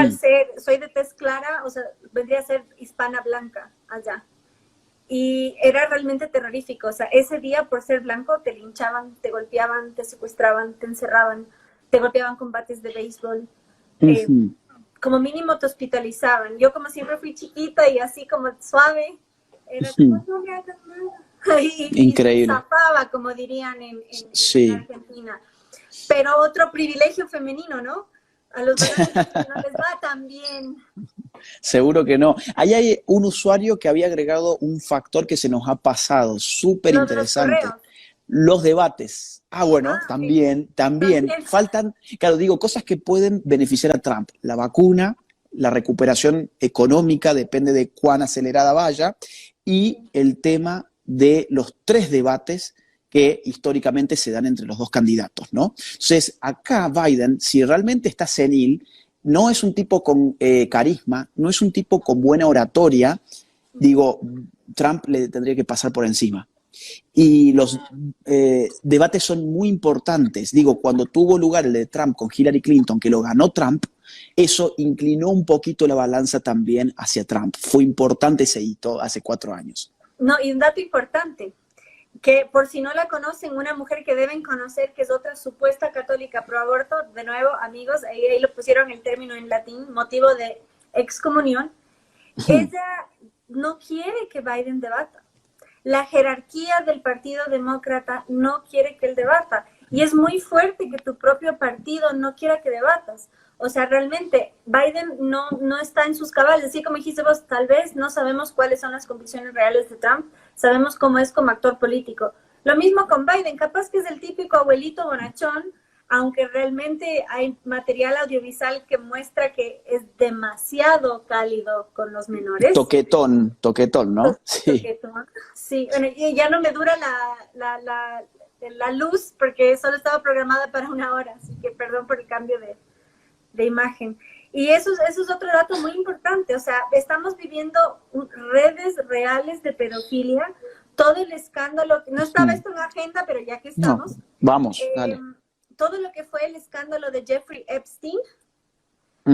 Speaker 2: soy de tez clara, o sea, vendría a ser hispana blanca allá. Y era realmente terrorífico. O sea, ese día por ser blanco te linchaban, te golpeaban, te secuestraban, te encerraban, te golpeaban con bates de béisbol. Como mínimo te hospitalizaban. Yo como siempre fui chiquita y así como suave, era como, no me hagas nada.
Speaker 1: Increíble.
Speaker 2: Y zafaba, como dirían en Argentina. Pero otro privilegio femenino, ¿no? A los varones no les va tan bien.
Speaker 1: Seguro que no. Ahí hay un usuario que había agregado un factor que se nos ha pasado, súper interesante. Los debates. Bueno, también. Faltan, claro, digo, cosas que pueden beneficiar a Trump. La vacuna, la recuperación económica, depende de cuán acelerada vaya, y el tema de los 3 debates que históricamente se dan entre los dos candidatos, ¿no? Entonces, acá Biden, si realmente está senil, no es un tipo con carisma, no es un tipo con buena oratoria, digo, Trump le tendría que pasar por encima. Y los debates son muy importantes. Digo, cuando tuvo lugar el de Trump con Hillary Clinton, que lo ganó Trump, eso inclinó un poquito la balanza también hacia Trump. Fue importante ese hito hace 4 años.
Speaker 2: No, y un dato importante, que por si no la conocen, una mujer que deben conocer, que es otra supuesta católica pro aborto, de nuevo, amigos, ahí lo pusieron el término en latín, motivo de excomunión. Ella no quiere que Biden debata. La jerarquía del Partido Demócrata no quiere que él debata. Y es muy fuerte que tu propio partido no quiera que debatas. O sea, realmente Biden no está en sus cabales. Así como dijiste vos, tal vez no sabemos cuáles son las convicciones reales de Trump. Sabemos cómo es como actor político. Lo mismo con Biden. Capaz que es el típico abuelito bonachón, aunque realmente hay material audiovisual que muestra que es demasiado cálido con los menores.
Speaker 1: Toquetón, ¿no? Sí.
Speaker 2: Toquetón. Sí, bueno, y ya no me dura la luz porque solo estaba programada para 1 hora, así que perdón por el cambio de imagen. Y eso es otro dato muy importante. O sea, estamos viviendo redes reales de pedofilia. todo el escándalo, no estaba
Speaker 1: Mm.
Speaker 2: esto en la agenda, pero ya que
Speaker 1: No,
Speaker 2: estamos,
Speaker 1: vamos, dale.
Speaker 2: todo lo que fue el escándalo de Jeffrey Epstein,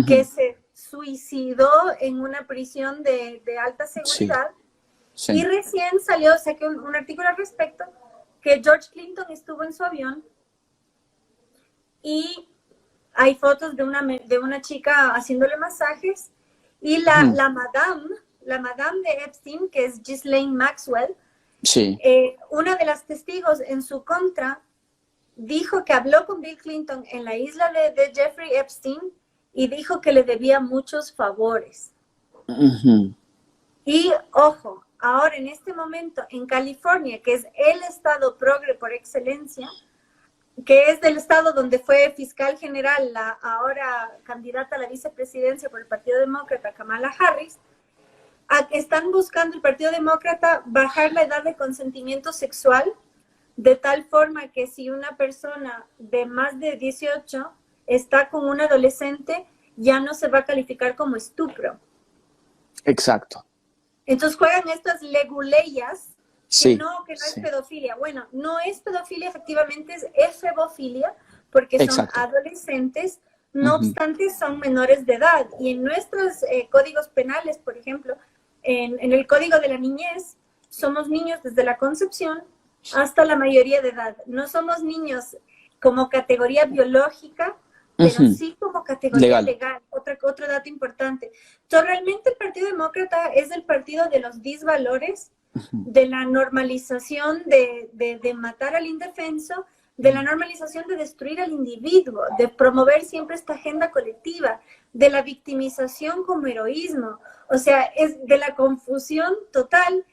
Speaker 2: que
Speaker 1: Ujú.
Speaker 2: se suicidó en una prisión de alta
Speaker 1: Sí,
Speaker 2: seguridad, y
Speaker 1: sí.
Speaker 2: recién salió, saqué un artículo al respecto, que George Clinton estuvo en su avión y hay fotos de una chica haciéndole masajes y
Speaker 1: Ujú.
Speaker 2: la madame de Epstein, que es Ghislaine Maxwell,
Speaker 1: Sí.
Speaker 2: una de las testigos en su contra dijo que habló con Bill Clinton en la isla de Jeffrey Epstein y dijo que le debía muchos favores.
Speaker 1: Ujú.
Speaker 2: Y ojo, ahora en este momento en California, que es el estado progre por excelencia, que es del estado donde fue fiscal general la ahora candidata a la vicepresidencia por el Partido Demócrata, Kamala Harris, están buscando el Partido Demócrata bajar la edad de consentimiento sexual de tal forma que si una persona de más de 18 está con un adolescente, ya no se va a calificar como estupro.
Speaker 1: Exacto.
Speaker 2: Entonces juegan estas leguleyas
Speaker 1: Sí,
Speaker 2: que no es
Speaker 1: sí.
Speaker 2: pedofilia. Bueno, no es pedofilia, efectivamente es efebofilia, porque son
Speaker 1: Exacto.
Speaker 2: adolescentes, no
Speaker 1: Ujú.
Speaker 2: obstante son menores de edad. Y en nuestros códigos penales, por ejemplo, en el Código de la Niñez, somos niños desde la concepción hasta la mayoría de edad. No somos niños como categoría biológica, pero
Speaker 1: Ujú.
Speaker 2: sí como categoría
Speaker 1: Legal.
Speaker 2: legal. Otro dato importante. Entonces, realmente el Partido Demócrata es el partido de los disvalores,
Speaker 1: Ujú.
Speaker 2: de la normalización de matar al indefenso, de la normalización de destruir al individuo, de promover siempre esta agenda colectiva, de la victimización como heroísmo, o sea, es de la confusión total.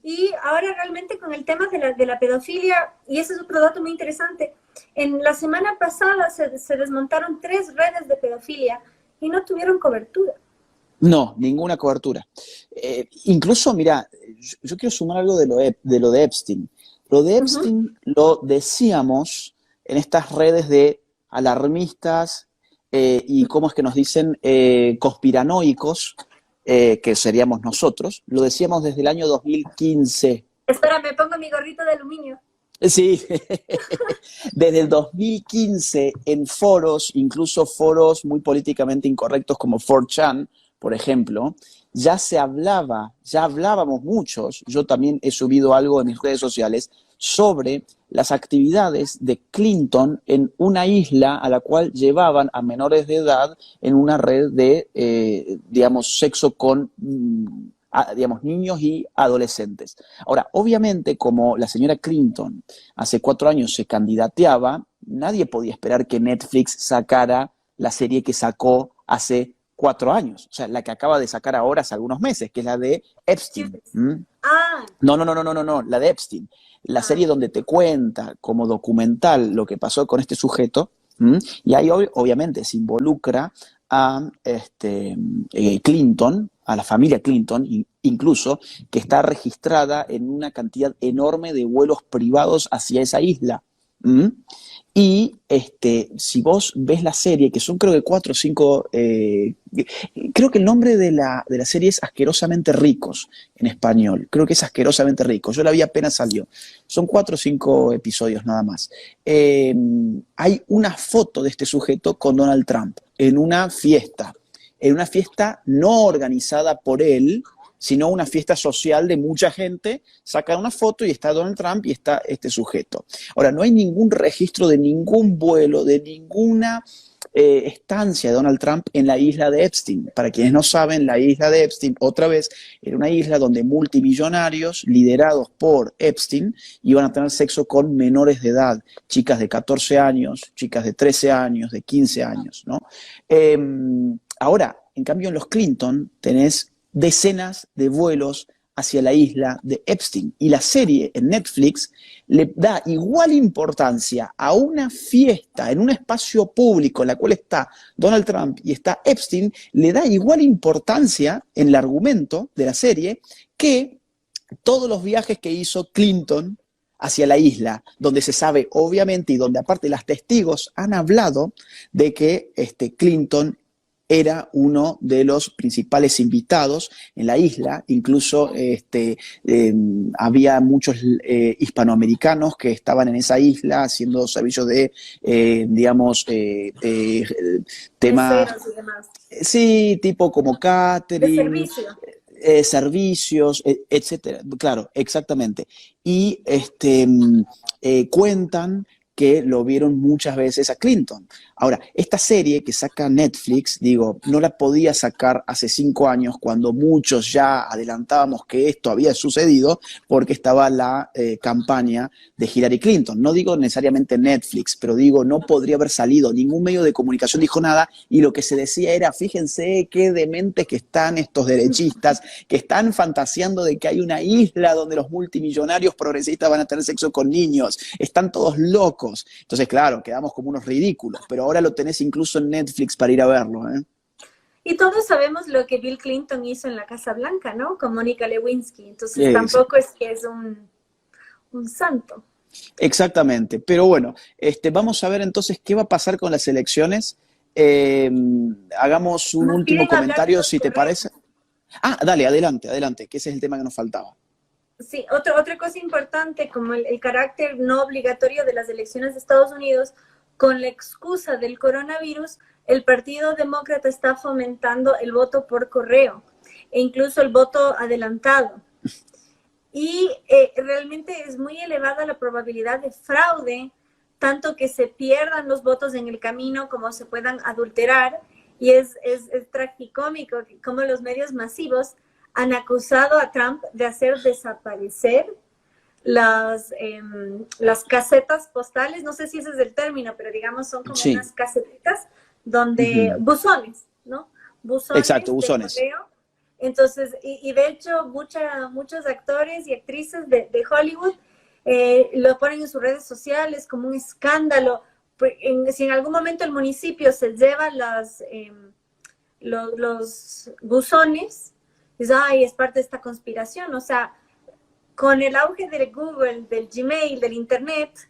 Speaker 2: Y ahora realmente con el tema de la pedofilia, y ese es otro dato muy interesante, en la semana pasada se desmontaron 3 redes de pedofilia y no tuvieron cobertura.
Speaker 1: No, ninguna cobertura. Incluso, mira, yo quiero sumar algo de lo de Epstein. Lo de
Speaker 2: Uh -huh.
Speaker 1: Epstein lo decíamos en estas redes de alarmistas y cómo es que nos dicen conspiranoicos, que seríamos nosotros. Lo decíamos desde el año 2015.
Speaker 2: Espera, me pongo mi gorrito de aluminio.
Speaker 1: Sí, desde el 2015 en foros, incluso foros muy políticamente incorrectos como 4chan, por ejemplo, ya hablábamos muchos, yo también he subido algo en mis redes sociales, sobre las actividades de Clinton en una isla a la cual llevaban a menores de edad en una red de, digamos, sexo con, digamos, niños y adolescentes. Ahora, obviamente, como la señora Clinton hace 4 años se candidateaba, nadie podía esperar que Netflix sacara la serie que sacó hace 4 años, o sea, la que acaba de sacar ahora hace algunos meses, que es la de Epstein.
Speaker 2: Ah.
Speaker 1: No, la de Epstein. La serie donde te cuenta como documental lo que pasó con este sujeto, y ahí obviamente se involucra a Clinton, a la familia Clinton, incluso, que está registrada en una cantidad enorme de vuelos privados hacia esa isla. Y si vos ves la serie, que son creo que 4 o 5, creo que el nombre de la serie es Asquerosamente Ricos en español, creo que es Asquerosamente Ricos, yo la vi apenas salió, son 4 o 5 episodios nada más. Hay una foto de este sujeto con Donald Trump en una fiesta no organizada por él, sino una fiesta social de mucha gente, sacan una foto y está Donald Trump y está este sujeto. Ahora, no hay ningún registro de ningún vuelo, de ninguna estancia de Donald Trump en la isla de Epstein. Para quienes no saben, la isla de Epstein, otra vez, era una isla donde multimillonarios liderados por Epstein iban a tener sexo con menores de edad, chicas de 14 años, chicas de 13 años, de 15 años, ¿no? Ahora, en cambio, en los Clinton tenés decenas de vuelos hacia la isla de Epstein. Y la serie en Netflix le da igual importancia a una fiesta en un espacio público en la cual está Donald Trump y está Epstein, le da igual importancia en el argumento de la serie que todos los viajes que hizo Clinton hacia la isla, donde se sabe obviamente y donde aparte las testigos han hablado de que Clinton era uno de los principales invitados en la isla, incluso había muchos hispanoamericanos que estaban en esa isla haciendo servicios de, digamos, temas,
Speaker 2: Meseros y demás.
Speaker 1: sí, tipo como
Speaker 2: De
Speaker 1: catering,
Speaker 2: servicio.
Speaker 1: servicios, etcétera. Claro, exactamente. Y cuentan que lo vieron muchas veces a Clinton. Ahora, esta serie que saca Netflix, digo, no la podía sacar hace 5 años cuando muchos ya adelantábamos que esto había sucedido porque estaba la campaña de Hillary Clinton. No digo necesariamente Netflix, pero digo, no podría haber salido, ningún medio de comunicación dijo nada y lo que se decía era, fíjense qué dementes que están estos derechistas, que están fantaseando de que hay una isla donde los multimillonarios progresistas van a tener sexo con niños, están todos locos. Entonces, claro, quedamos como unos ridículos, pero ahora lo tenés incluso en Netflix para ir a verlo, ¿eh?
Speaker 2: Y todos sabemos lo que Bill Clinton hizo en la Casa Blanca, ¿no? Con Mónica Lewinsky. Entonces
Speaker 1: Sí.
Speaker 2: tampoco es que es un santo.
Speaker 1: Exactamente, pero bueno, vamos a ver entonces qué va a pasar con las elecciones. Hagamos un
Speaker 2: Nos
Speaker 1: último
Speaker 2: piden hablar de
Speaker 1: comentario,
Speaker 2: los
Speaker 1: si te
Speaker 2: correos.
Speaker 1: parece. Ah, dale, adelante, adelante, que ese es el tema que nos faltaba.
Speaker 2: Sí, otra cosa importante, como el carácter no obligatorio de las elecciones de Estados Unidos, con la excusa del coronavirus, el Partido Demócrata está fomentando el voto por correo e incluso el voto adelantado. Y realmente es muy elevada la probabilidad de fraude, tanto que se pierdan los votos en el camino como se puedan adulterar. Y es tragicómico como los medios masivos han acusado a Trump de hacer desaparecer las casetas postales, no sé si ese es el término, pero digamos son como
Speaker 1: Sí.
Speaker 2: unas casetitas donde, buzones, ¿no?
Speaker 1: Exacto,
Speaker 2: Buzones de
Speaker 1: buzones.
Speaker 2: correo. Entonces, y de hecho muchos actores y actrices de Hollywood lo ponen en sus redes sociales como un escándalo. Si en algún momento el municipio se lleva los buzones, es parte de esta conspiración. O sea, con el auge de Google, del Gmail, del Internet,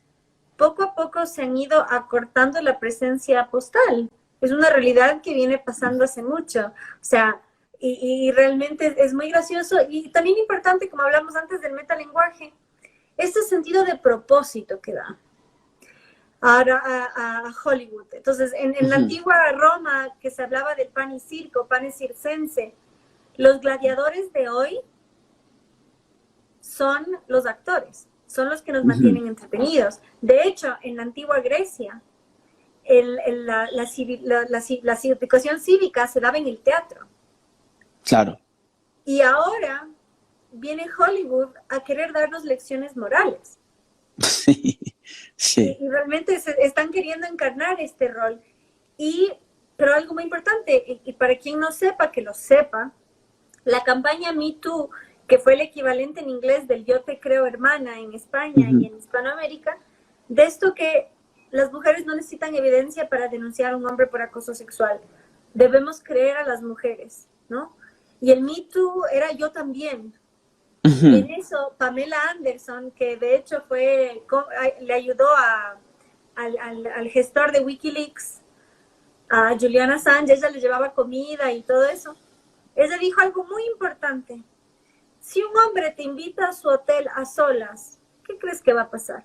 Speaker 2: poco a poco se han ido acortando la presencia postal. Es una realidad que viene pasando hace mucho. O sea, y realmente es muy gracioso y también importante, como hablamos antes del metalenguaje, este sentido de propósito que da ahora a Hollywood. Entonces, en la antigua Roma, que se hablaba del pan y circo, pan y circense, los gladiadores de hoy son los actores, son los que nos mantienen entretenidos. De hecho, en la antigua Grecia, la educación cívica se daba en el teatro.
Speaker 1: Claro.
Speaker 2: Y ahora viene Hollywood a querer darnos lecciones morales.
Speaker 1: Sí, sí.
Speaker 2: Y realmente están queriendo encarnar este rol. Pero algo muy importante, y para quien no sepa, que lo sepa, la campaña Me Too, que fue el equivalente en inglés del Yo te creo hermana en España y en Hispanoamérica, de esto que las mujeres no necesitan evidencia para denunciar a un hombre por acoso sexual. Debemos creer a las mujeres, ¿no? Y el Me Too era yo también. Y en eso, Pamela Anderson, que de hecho le ayudó al gestor de Wikileaks, a Julian Assange, ella le llevaba comida y todo eso. Ella dijo algo muy importante. Si un hombre te invita a su hotel a solas, ¿qué crees que va a pasar?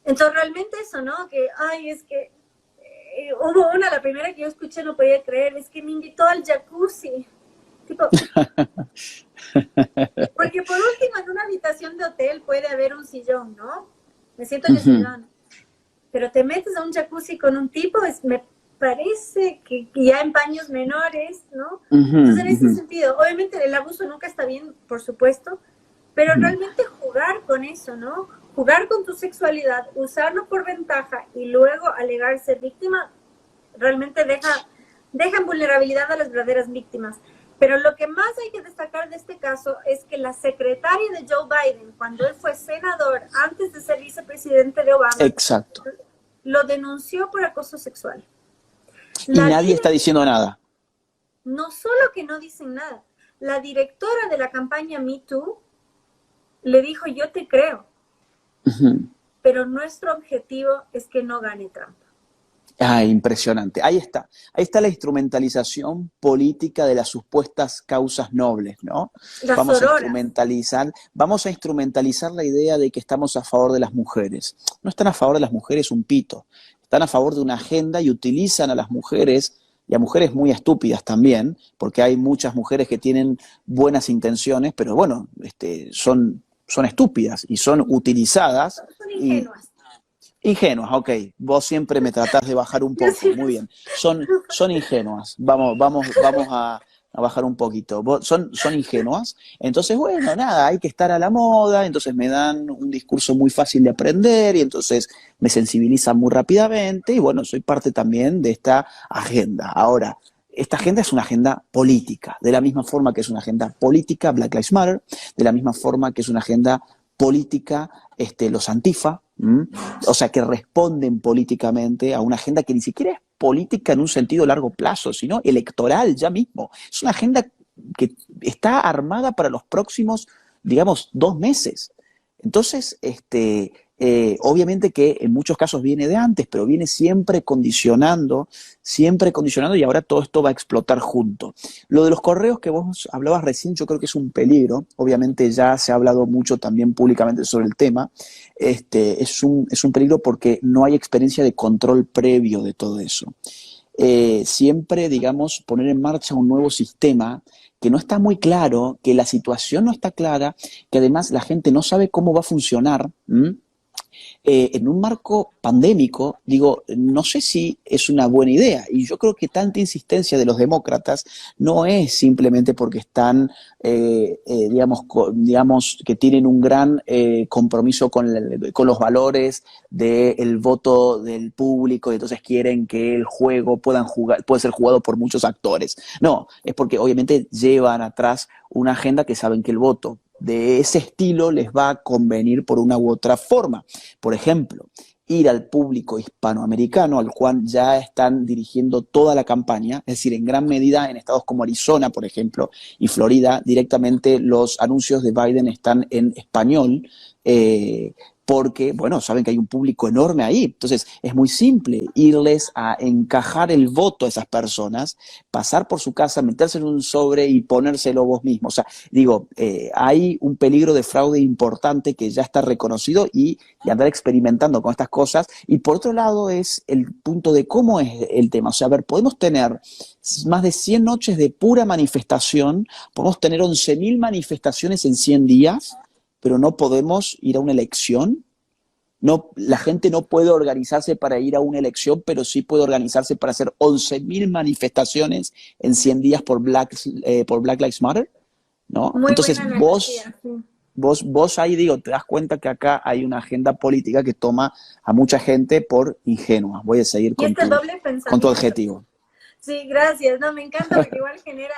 Speaker 2: Entonces, realmente eso, ¿no? Que, es que hubo la primera que yo escuché, no podía creer, es que me invitó al jacuzzi. Tipo, porque por último, en una habitación de hotel puede haber un sillón, ¿no? Me siento en el sillón. Pero te metes a un jacuzzi con un tipo, me parece que ya en paños menores, ¿no? Entonces, en ese sentido, obviamente el abuso nunca está bien, por supuesto, pero realmente jugar con eso, ¿no? Jugar con tu sexualidad, usarlo por ventaja y luego alegar ser víctima, realmente deja en vulnerabilidad a las verdaderas víctimas. Pero lo que más hay que destacar de este caso es que la secretaria de Joe Biden, cuando él fue senador, antes de ser vicepresidente de Obama,
Speaker 1: Exacto.
Speaker 2: lo denunció por acoso sexual.
Speaker 1: Y nadie está diciendo nada.
Speaker 2: No solo que no dicen nada, la directora de la campaña Me Too le dijo, yo te creo, pero nuestro objetivo es que no gane Trump.
Speaker 1: Ah, impresionante. Ahí está la instrumentalización política de las supuestas causas nobles, ¿no?
Speaker 2: Las sororas.
Speaker 1: Vamos a instrumentalizar la idea de que estamos a favor de las mujeres. No están a favor de las mujeres un pito. Están a favor de una agenda y utilizan a las mujeres, y a mujeres muy estúpidas también, porque hay muchas mujeres que tienen buenas intenciones, pero bueno, son estúpidas y son utilizadas.
Speaker 2: Son ingenuas.
Speaker 1: Ingenuas, ok. Vos siempre me tratás de bajar un poco, muy bien. Son ingenuas. Vamos a bajar un poquito. Son ingenuas. Entonces, bueno, nada, hay que estar a la moda, entonces me dan un discurso muy fácil de aprender y entonces me sensibilizan muy rápidamente y bueno, soy parte también de esta agenda. Ahora, esta agenda es una agenda política, de la misma forma que es una agenda política Black Lives Matter, de la misma forma que es una agenda política los Antifa, o sea, que responden políticamente a una agenda que ni siquiera es política en un sentido largo plazo, sino electoral ya mismo. Es una agenda que está armada para los próximos, digamos, 2 meses. Entonces, obviamente que en muchos casos viene de antes, pero viene siempre condicionando y ahora todo esto va a explotar junto. Lo de los correos que vos hablabas recién, yo creo que es un peligro. Obviamente ya se ha hablado mucho también públicamente sobre el tema. Es un peligro porque no hay experiencia de control previo de todo eso. Siempre, digamos, poner en marcha un nuevo sistema que no está muy claro, que la situación no está clara, que además la gente no sabe cómo va a funcionar. En un marco pandémico, digo, no sé si es una buena idea. Y yo creo que tanta insistencia de los demócratas no es simplemente porque están, digamos, que tienen un gran compromiso con los valores del voto del público y entonces quieren que el juego puede ser jugado por muchos actores. No, es porque obviamente llevan atrás una agenda que saben que el voto de ese estilo les va a convenir por una u otra forma. Por ejemplo, ir al público hispanoamericano, al cual ya están dirigiendo toda la campaña, es decir, en gran medida en estados como Arizona, por ejemplo, y Florida, directamente los anuncios de Biden están en español, porque, bueno, saben que hay un público enorme ahí. Entonces, es muy simple irles a encajar el voto a esas personas, pasar por su casa, meterse en un sobre y ponérselo vos mismo. O sea, digo, hay un peligro de fraude importante que ya está reconocido y andar experimentando con estas cosas. Y por otro lado es el punto de cómo es el tema. O sea, a ver, podemos tener más de 100 noches de pura manifestación, podemos tener 11.000 manifestaciones en 100 días, pero no podemos ir a una elección. No, la gente no puede organizarse para ir a una elección, pero sí puede organizarse para hacer 11.000 manifestaciones en 100 días por Black Lives Matter, ¿no?
Speaker 2: Muy
Speaker 1: Entonces
Speaker 2: buena analogía, sí.
Speaker 1: vos ahí, digo, te das cuenta que acá hay una agenda política que toma a mucha gente por ingenua. Voy a seguir
Speaker 2: Y este doble
Speaker 1: con tu
Speaker 2: pensamiento.
Speaker 1: adjetivo.
Speaker 2: Sí, gracias. No, me encanta porque igual genera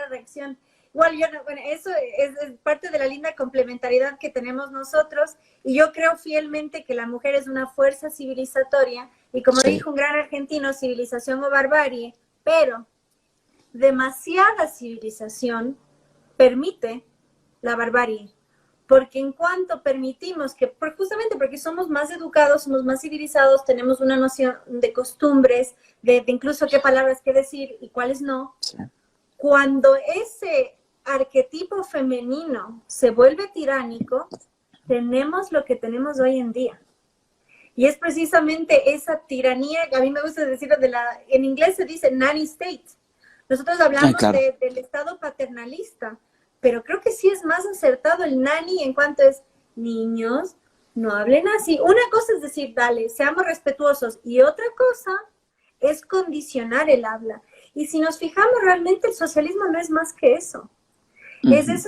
Speaker 2: reacción. Igual bueno, eso es parte de la linda complementariedad que tenemos nosotros y yo creo fielmente que la mujer es una fuerza civilizatoria y como
Speaker 1: Sí.
Speaker 2: dijo un gran argentino, civilización o barbarie, pero demasiada civilización permite la barbarie. Porque en cuanto permitimos que, justamente porque somos más educados, somos más civilizados, tenemos una noción de costumbres, de incluso qué palabras qué decir y cuáles no,
Speaker 1: Sí.
Speaker 2: cuando ese arquetipo femenino se vuelve tiránico, tenemos lo que tenemos hoy en día. Y es precisamente esa tiranía, a mí me gusta decirlo, en inglés se dice nanny state. Nosotros hablamos
Speaker 1: claro.
Speaker 2: del estado paternalista, pero creo que sí es más acertado el nanny en cuanto es, niños, no hablen así. Una cosa es decir, dale, seamos respetuosos, y otra cosa es condicionar el habla. Y si nos fijamos, realmente el socialismo no es más que eso. Es eso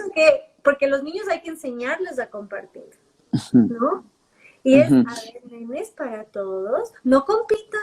Speaker 2: porque los niños hay que enseñarles a compartir, ¿no? Y es, a ver, nenes, para todos, no compitan,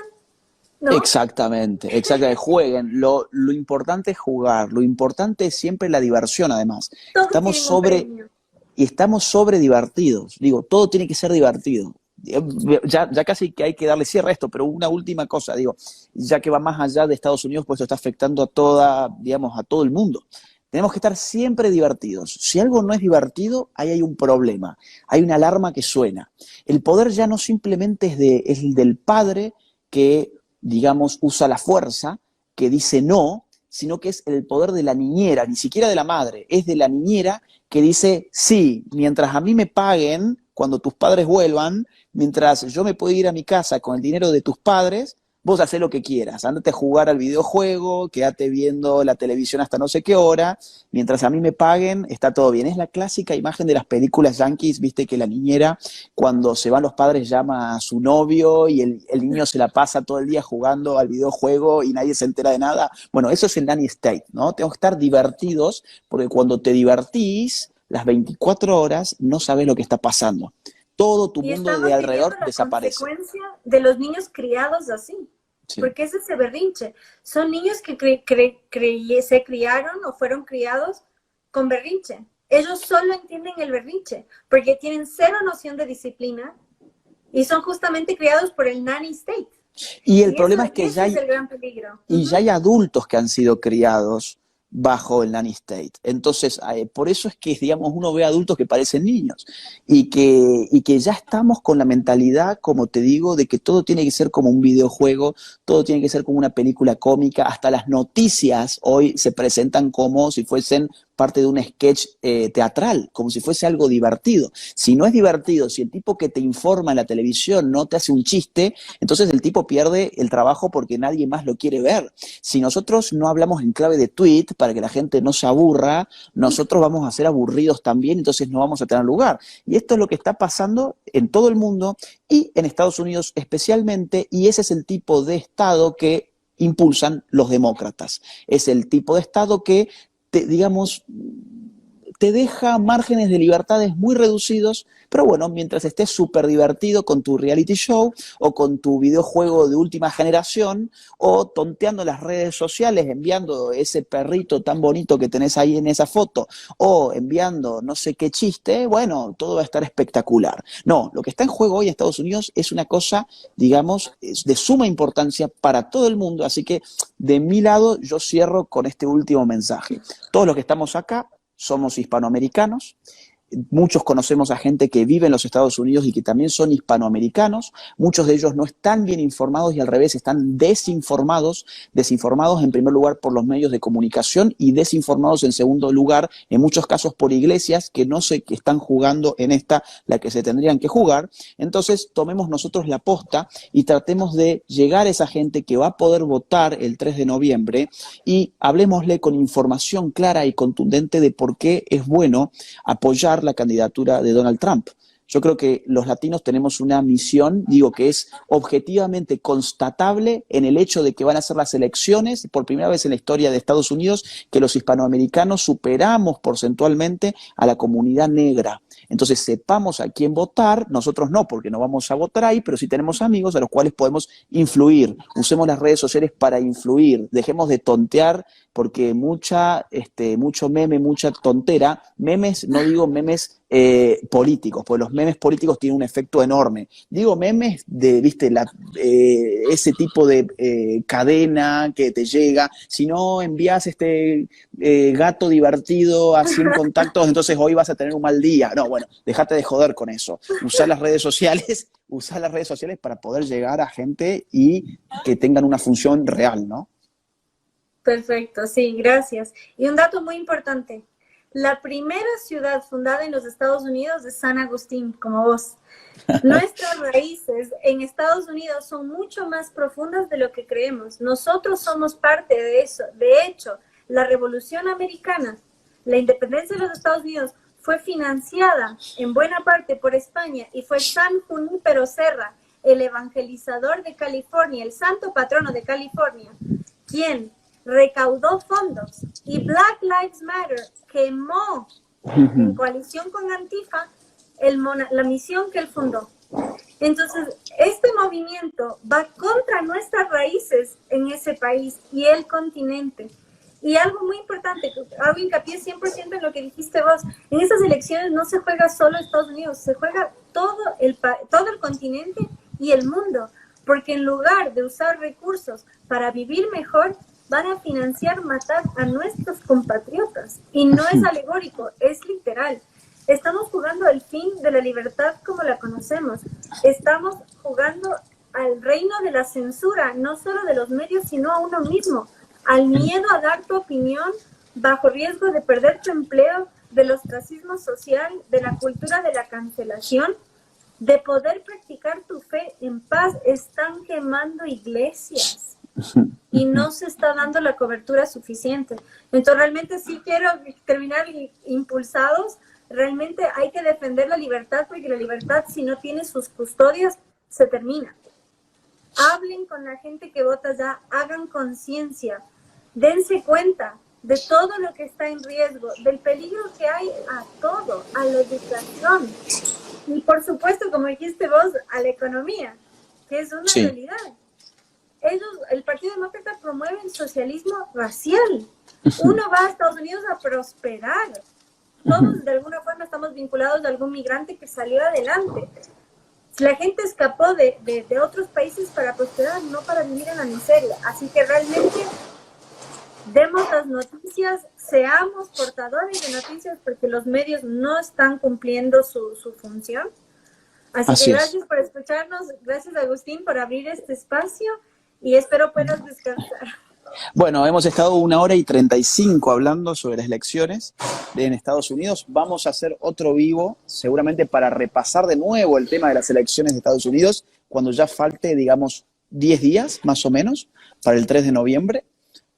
Speaker 2: ¿no?
Speaker 1: Exactamente, jueguen. Lo importante es jugar, lo importante es siempre la diversión, además.
Speaker 2: Todos
Speaker 1: Estamos
Speaker 2: tienen un premio.
Speaker 1: y estamos sobre divertidos. Digo, todo tiene que ser divertido. Ya casi que hay que darle cierre a esto, pero una última cosa, digo, ya que va más allá de Estados Unidos, pues esto está afectando a todo el mundo. Tenemos que estar siempre divertidos. Si algo no es divertido, ahí hay un problema, hay una alarma que suena. El poder ya no simplemente es del padre que digamos, usa la fuerza, que dice no, sino que es el poder de la niñera, ni siquiera de la madre, es de la niñera que dice, sí, mientras a mí me paguen, cuando tus padres vuelvan, mientras yo me puedo ir a mi casa con el dinero de tus padres, vos hacés lo que quieras, andate a jugar al videojuego, quédate viendo la televisión hasta no sé qué hora, mientras a mí me paguen, está todo bien. Es la clásica imagen de las películas yanquis, viste que la niñera, cuando se van los padres, llama a su novio y el niño se la pasa todo el día jugando al videojuego y nadie se entera de nada. Bueno, eso es el nanny state, ¿no? Tenemos que estar divertidos, porque cuando te divertís, las 24 horas no sabes lo que está pasando. Todo tu
Speaker 2: Y
Speaker 1: mundo de
Speaker 2: estamos viviendo
Speaker 1: alrededor
Speaker 2: la
Speaker 1: desaparece.
Speaker 2: consecuencia de los niños criados así.
Speaker 1: Sí.
Speaker 2: Porque es ese berrinche. Son niños que se criaron o fueron criados con berrinche. Ellos solo entienden el berrinche porque tienen cero noción de disciplina y son justamente criados por el nanny state.
Speaker 1: Y el problema es que
Speaker 2: ese es el gran peligro.
Speaker 1: ya hay adultos que han sido criados bajo el nanny state. Entonces, por eso es que, digamos, uno ve adultos que parecen niños y que ya estamos con la mentalidad, como te digo, de que todo tiene que ser como un videojuego, todo tiene que ser como una película cómica, hasta las noticias hoy se presentan como si fuesen parte de un sketch teatral, como si fuese algo divertido. Si no es divertido, si el tipo que te informa en la televisión no te hace un chiste, entonces el tipo pierde el trabajo porque nadie más lo quiere ver. Si nosotros no hablamos en clave de tweet para que la gente no se aburra, nosotros vamos a ser aburridos también, entonces no vamos a tener lugar. Y esto es lo que está pasando en todo el mundo y en Estados Unidos especialmente, y ese es el tipo de Estado que impulsan los demócratas. Es el tipo de Estado que digamos, te deja márgenes de libertades muy reducidos, pero bueno, mientras estés súper divertido con tu reality show o con tu videojuego de última generación o tonteando las redes sociales, enviando ese perrito tan bonito que tenés ahí en esa foto o enviando no sé qué chiste, bueno, todo va a estar espectacular. No, lo que está en juego hoy en Estados Unidos es una cosa, digamos, de suma importancia para todo el mundo, así que de mi lado yo cierro con este último mensaje. Todos los que estamos acá somos hispanoamericanos, muchos conocemos a gente que vive en los Estados Unidos y que también son hispanoamericanos, muchos de ellos no están bien informados y al revés están desinformados en primer lugar por los medios de comunicación y desinformados en segundo lugar, en muchos casos por iglesias que no sé que están jugando en esta la que se tendrían que jugar. Entonces tomemos nosotros la posta y tratemos de llegar a esa gente que va a poder votar el 3 de noviembre y hablemosle con información clara y contundente de por qué es bueno apoyar la candidatura de Donald Trump. Yo creo que los latinos tenemos una misión, digo, que es objetivamente constatable en el hecho de que van a ser las elecciones, por primera vez en la historia de Estados Unidos, que los hispanoamericanos superamos porcentualmente a la comunidad negra. Entonces sepamos a quién votar, nosotros no, porque no vamos a votar ahí, pero sí tenemos amigos a los cuales podemos influir. Usemos las redes sociales para influir, dejemos de tontear, porque mucho meme, mucha tontera, memes, no digo memes políticos, porque los memes políticos tienen un efecto enorme. Digo memes de, viste, ese tipo de cadena que te llega. Si no envías gato divertido a 100 contactos, entonces hoy vas a tener un mal día. No, bueno, déjate de joder con eso. Usar las redes sociales para poder llegar a gente y que tengan una función real, ¿no?
Speaker 2: Perfecto, sí, gracias. Y un dato muy importante. La primera ciudad fundada en los Estados Unidos es San Agustín, como vos. Nuestras raíces en Estados Unidos son mucho más profundas de lo que creemos. Nosotros somos parte de eso. De hecho, la Revolución Americana, la independencia de los Estados Unidos, fue financiada en buena parte por España y fue San Junípero Serra, el evangelizador de California, el santo patrono de California, quien recaudó fondos y Black Lives Matter quemó en coalición con Antifa la misión que él fundó. Entonces, este movimiento va contra nuestras raíces en ese país y el continente. Y algo muy importante, hago hincapié 100% en lo que dijiste vos, en estas elecciones no se juega solo Estados Unidos, se juega todo el continente y el mundo, porque en lugar de usar recursos para vivir mejor, van a financiar matar a nuestros compatriotas. Y no es alegórico, es literal. Estamos jugando el fin de la libertad como la conocemos. Estamos jugando al reino de la censura, no solo de los medios, sino a uno mismo, al miedo a dar tu opinión bajo riesgo de perder tu empleo, del ostracismo social, de la cultura de la cancelación, de poder practicar tu fe en paz. Están quemando iglesias y no se está dando la cobertura suficiente. Entonces realmente sí quiero terminar impulsados. Realmente hay que defender la libertad, porque la libertad, si no tiene sus custodias, se termina. Hablen con la gente que vota ya, hagan conciencia, dense cuenta de todo lo que está en riesgo, del peligro que hay a todo, a la educación y por supuesto, como dijiste vos, a la economía, que es una realidad. El Partido Demócrata promueve el socialismo racial. Uno va a Estados Unidos a prosperar. Todos de alguna forma estamos vinculados a algún migrante que salió adelante. La gente escapó de otros países para prosperar, no para vivir en la miseria. Así que realmente demos las noticias, seamos portadores de noticias, porque los medios no están cumpliendo su función. Así que gracias por escucharnos, gracias Agustín por abrir este espacio y espero puedas descansar.
Speaker 1: Bueno, hemos estado 1 hora y 35 hablando sobre las elecciones en Estados Unidos. Vamos a hacer otro vivo, seguramente para repasar de nuevo el tema de las elecciones de Estados Unidos, cuando ya falte, digamos, 10 días más o menos, para el 3 de noviembre.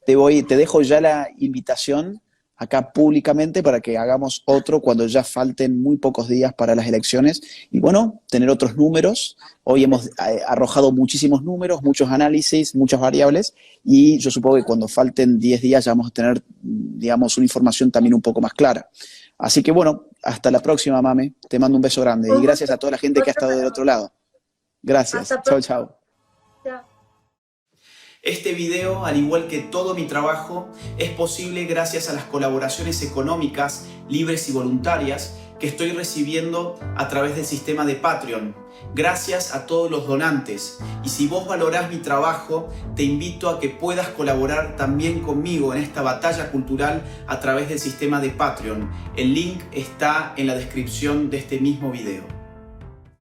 Speaker 1: Te dejo ya la invitación acá públicamente para que hagamos otro cuando ya falten muy pocos días para las elecciones y bueno, tener otros números. Hoy hemos arrojado muchísimos números, muchos análisis, muchas variables y yo supongo que cuando falten 10 días ya vamos a tener, digamos, una información también un poco más clara. Así que bueno, hasta la próxima, Mame. Te mando un beso grande y gracias a toda la gente que ha estado del otro lado. Gracias. Chao, chao. Este video, al igual que todo mi trabajo, es posible gracias a las colaboraciones económicas, libres y voluntarias que estoy recibiendo a través del sistema de Patreon. Gracias a todos los donantes. Y si vos valorás mi trabajo, te invito a que puedas colaborar también conmigo en esta batalla cultural a través del sistema de Patreon. El link está en la descripción de este mismo video.